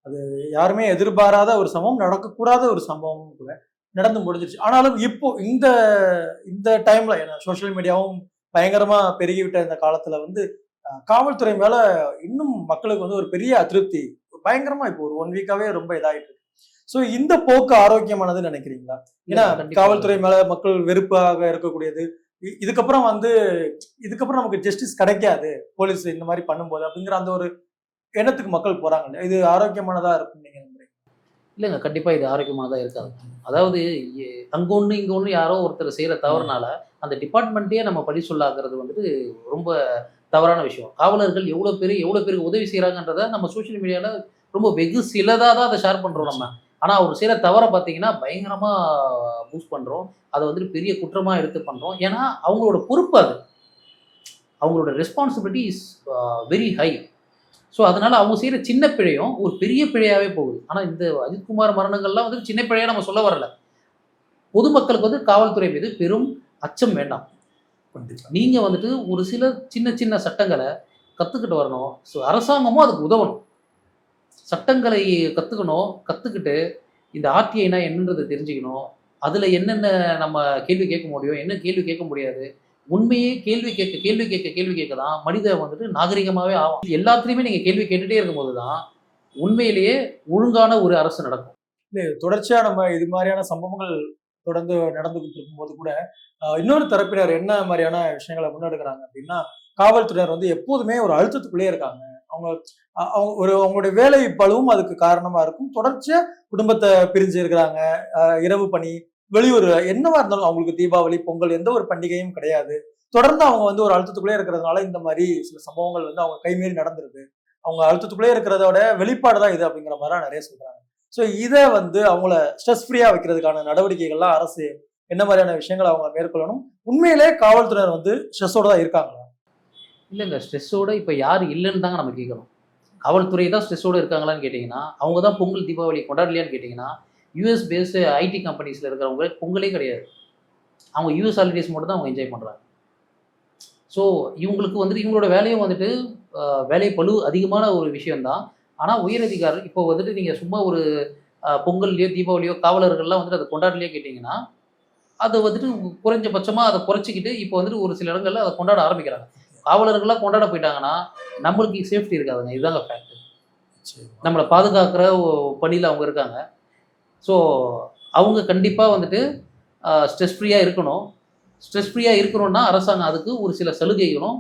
அது யாருமே எதிர்பாராத ஒரு சம்பவம், நடக்கக்கூடாத ஒரு சம்பவம் கூட நடந்து முடிஞ்சிருச்சு. ஆனாலும் இப்போ இந்த இந்த டைம்ல ஏன்னா சோசியல் மீடியாவும் பயங்கரமா பெருகிவிட்ட இந்த காலத்துல வந்து காவல்துறை மேல இன்னும் மக்களுக்கு வந்து ஒரு பெரிய அதிருப்தி பயங்கரமா இப்போ ஒரு 1 வீக்காவே ரொம்ப இதாயிட்டு இருக்கு. ஸோ இந்த போக்கு ஆரோக்கியமானதுன்னு நினைக்கிறீங்களா? ஏன்னா காவல்துறை மேல மக்கள் வெறுப்பாக இருக்கக்கூடியது, இதுக்கப்புறம் நமக்கு ஜஸ்டிஸ் கிடைக்காது போலீஸ் இந்த மாதிரி பண்ணும்போது அப்படிங்கிற அந்த ஒரு எண்ணத்துக்கு மக்கள் போறாங்க. இது ஆரோக்கியமானதா இருக்கும் நீங்க நினைக்கிறீங்க? இல்லைங்க, கண்டிப்பா இது ஆரோக்கியமானதா இருக்காது. அதாவது அங்க ஒண்ணு இங்க ஒண்ணு யாரோ ஒருத்தர் செய்யற தவறுனால அந்த டிபார்ட்மெண்ட்டே நம்ம பழி சொல்லாகிறது வந்துட்டு ரொம்ப தவறான விஷயம். காவலர்கள் எவ்வளவு பேருக்கு உதவி செய்யறாங்கன்றத நம்ம சோசியல் மீடியால ரொம்ப வெகு சிலதா தான் அதை ஷேர் பண்றோம் நம்ம. ஆனா அவர் செய்யற தவறை பார்த்தீங்கன்னா பயங்கரமா பூஸ்ட் பண்றோம். அதை வந்துட்டு பெரிய குற்றமா எடுத்து பண்றோம். ஏன்னா அவங்களோட பொறுப்பு அது, அவங்களோட responsibility is very high. So அதனால அவங்க செய்யற சின்ன பிழையும் ஒரு பெரிய பிழையாவே போகுது. ஆனா இந்த அஜித்குமார் மரணங்கள்லாம் வந்து சின்ன பிழையா நம்ம சொல்ல வரல. பொதுமக்களுக்கு வந்து காவல்துறை மீது பெரும் அச்சம் வேண்டாம். கண்டிப்பா. நீங்க வந்துட்டு ஒரு சில சின்ன சின்ன சட்டங்களை கத்துக்கிட்டு வரணும். ஸோ அரசாங்கமும் அதுக்கு உதவணும். சட்டங்களை கத்துக்கணும். கத்துக்கிட்டு இந்த ஆர்டிஐனா என்னன்றத தெரிஞ்சுக்கணும். அதுல என்னென்ன நம்ம கேள்வி கேட்க முடியும், என்ன கேள்வி கேட்க முடியாது. உண்மையே கேள்வி கேட்க தான் மனிதன் வந்துட்டு நாகரிகமாவே ஆவான். எல்லாத்துலயுமே நீங்க கேள்வி கேட்டுட்டே இருக்கும்போது தான் உண்மையிலேயே ஒழுங்கான ஒரு அரசு நடக்கும். இல்ல தொடர்ச்சியா நம்ம இது மாதிரியான சம்பவங்கள் தொடர்ந்து நடந்துகிட்டு இருக்கும்போது கூட இன்னொரு தரப்பினர் என்ன மாதிரியான விஷயங்களை முன்னெடுக்கிறாங்க அப்படின்னா, காவல்துறையினர் வந்து எப்போதுமே ஒரு அழுத்தத்துக்குள்ளேயே இருக்காங்க. அவங்க அவங்க அவங்களுடைய வேலை பளுவும் அதுக்கு காரணமா இருக்கும். தொடர்ச்சியா குடும்பத்தை பிரிஞ்சு இருக்கிறாங்க. இரவு பணி, வெளியூர் என்னவா இருந்தாலும் அவங்களுக்கு தீபாவளி, பொங்கல் எந்த ஒரு பண்டிகையும் கிடையாது. தொடர்ந்து அவங்க வந்து ஒரு அழுத்தத்துக்குள்ளே இருக்கிறதுனால இந்த மாதிரி சில சம்பவங்கள் வந்து அவங்க கைமீறி நடந்துருது. அவங்க அழுத்தத்துக்குள்ளே இருக்கிறதோட வெளிப்பாடு தான் இது அப்படிங்கிற மாதிரிலாம் நிறைய சொல்றாங்க. ஸோ இதை வந்து அவங்கள ஸ்ட்ரெஸ் ஃப்ரீயா வைக்கிறதுக்கான நடவடிக்கைகள்லாம் அரசு என்ன மாதிரியான விஷயங்களை அவங்க மேற்கொள்ளணும்? உண்மையிலே காவல்துறையினர் வந்து ஸ்ட்ரெஸ்ஸோட தான் இருக்காங்களா? இல்லங்க ஸ்ட்ரெஸ்ஸோட இப்ப யார் இல்லன்னு தாங்க நம்ம கேட்கணும். காவல்துறை தான் ஸ்ட்ரெஸ்ஸோட இருக்காங்களான்னு கேட்டீங்கன்னா, அவங்க தான் பொங்கல், தீபாவளி கொண்டாடலையான்னு கேட்டீங்கன்னா, யுஎஸ் பேஸ்டு ஐடி கம்பெனிஸ்ல இருக்கிறவங்க பொங்கலே கிடையாது. அவங்க யுஎஸ் ஹாலிடேஸ் மட்டும் தான் அவங்க என்ஜாய் பண்றாங்க. ஸோ இவங்களுக்கு வந்துட்டு இவங்களோட வேலையும் வந்துட்டு வேலை பளு அதிகமான ஒரு விஷயம் தான். ஆனா உயர் அதிகாரி இப்போ வந்துட்டு நீங்க சும்மா ஒரு பொங்கல்லையோ, தீபாவளியோ காவலர்கள்லாம் வந்துட்டு அத கொண்டாடலையே கேட்டீங்கன்னா, அத வந்துட்டு குறைஞ்சபட்சமா அத குறைச்சுக்கிட்டு இப்போ வந்துட்டு ஒரு சில இடங்கள்ல அத கொண்டாட ஆரம்பிக்கிறாங்க. காவலர்கள்லாம் கொண்டாட போயிட்டாங்கன்னா, நம்மளுக்கு சேஃப்டி இருக்காதுங்க. இதுதாங்க ஃபேக்ட். நிச்சயமா. நம்மள பாதுகாக்கிற பணியில அவங்க இருக்காங்க. ஸோ அவங்க கண்டிப்பா வந்துட்டு ஸ்ட்ரெஸ் ஃப்ரீயா இருக்கணும். ஸ்ட்ரெஸ் ஃப்ரீயா இருக்கணும்னா, அரசாங்கம் அதுக்கு ஒரு சில சலுகைகளும்,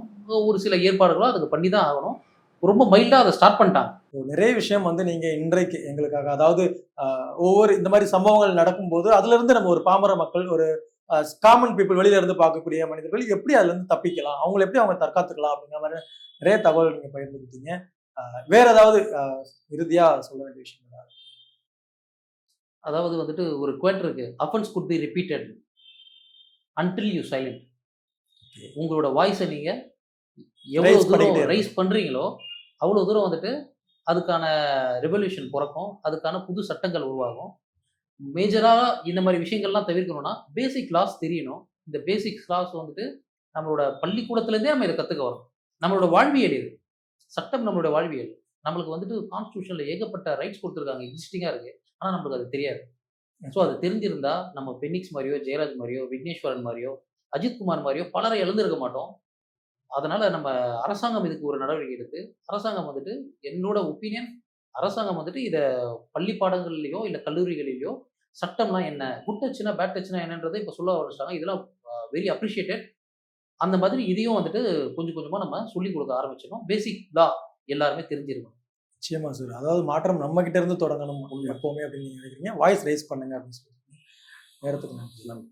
ஒரு சில ஏற்பாடுகளும் அதுக்கு பண்ணி தான் ஆகணும். ரொம்ப மைல்டா அத ஸ்டார்ட் பண்ணிட்டாங்க. நிறைய விஷயம் வந்து நீங்க இன்றைக்கு எங்களுக்காக அதாவது ஒவ்வொரு இந்த மாதிரி சம்பவங்கள் நடக்கும்போது அதுல இருந்து நம்ம ஒரு பாமர மக்கள் ஒரு காமன் பீப்புள் வெளியில இருந்து பார்க்கக்கூடிய மனிதர்கள் எப்படி அதுல இருந்து தப்பிக்கலாம், அவங்களை எப்படி அவங்க தற்காத்துக்கலாம் அப்படிங்கிற மாதிரி நிறைய தகவல் நீங்க பகிர்ந்துக்கிட்டீங்க. வேற ஏதாவது இறுதியா சொல்ல வேண்டிய விஷயம் இருக்கா? அதாவது வந்துட்டு ஒரு குவாட் இருக்கு. "Offence could be repeated until you silent." உங்களோட வாய்ஸ நீங்க எவ்வளோ ரைஸ் தூரம் பண்ணிக்கிட்டே ரைஸ் இருக்கணும். பண்றீங்களோ, அவ்வளோ தூரம் வந்துட்டு அதுக்கான ரெவல்யூஷன் பொறக்கும். அதுக்கான புது சட்டங்கள் உருவாகும். மேஜரா இந்த மாரி விஷயங்கள்லாம் தவிர்க்கணும்னா, பேசிக் லாஸ் தெரியணும். இந்த பேசிக் லாஸ் வந்துட்டு நம்மளோட பள்ளிக்கூடத்திலேருந்தே நம்ம இத கத்துக்க வரோம். நம்மளோட வாழ்வியல் இது. சட்டம் நம்மளோட வாழ்வியல். நம்மளுக்கு வந்துட்டு கான்ஸ்டிடியூஷன்ல ஏகப்பட்ட ரைட்ஸ் குடுத்துருக்காங்க. எக்ஸிஸ்டிங்கா இருக்கு. ஆனா நம்மளுக்கு அது தெரியாது. ஸோ அது தெரிஞ்சிருந்தா, நம்ம பெனிக்ஸ் மாரியோ, ஜெயராஜ் மாரியோ, விக்னேஸ்வரன் மாரியோ, அஜித் குமார் மாரியோ பலரை இழந்திருக்க மாட்டோம். அதனால நம்ம அரசாங்கம் இதுக்கு ஒரு நடவடிக்கை எடுத்து, அரசாங்கம் வந்துட்டு என்னோட ஒப்பீனியன் அரசாங்கம் வந்துட்டு இத பள்ளி பாடங்கள்லயோ, இல்ல கல்லூரிகளிலயோ சட்டம்னா என்ன? குட் டச்னா, பேட் டச்னா என்னன்றத இப்ப சொல்ல ஆரம்பிச்சுட்டாங்க. இதெல்லாம் வெரி அப்ரிஷியேட்டட். அந்த மாதிரி இதையும் வந்துட்டு கொஞ்சம் கொஞ்சமா நம்ம சொல்லிக் குடுக்க ஆரம்பிச்சிடணும். பேசிக் லா எல்லாருமே தெரிஞ்சிருக்கணும். நிச்சயமா சார். அதாவது மாற்றம் நம்ம கிட்ட இருந்து தொடங்கணும் உண்ம. எப்பவுமே அப்படின்னு நீங்க நினைக்கிறீங்க. வாய்ஸ் ரைஸ் பண்ணுங்க அப்படின்னு சொல்றீங்க. நேரத்துக்கு நன்றி. நன்றி.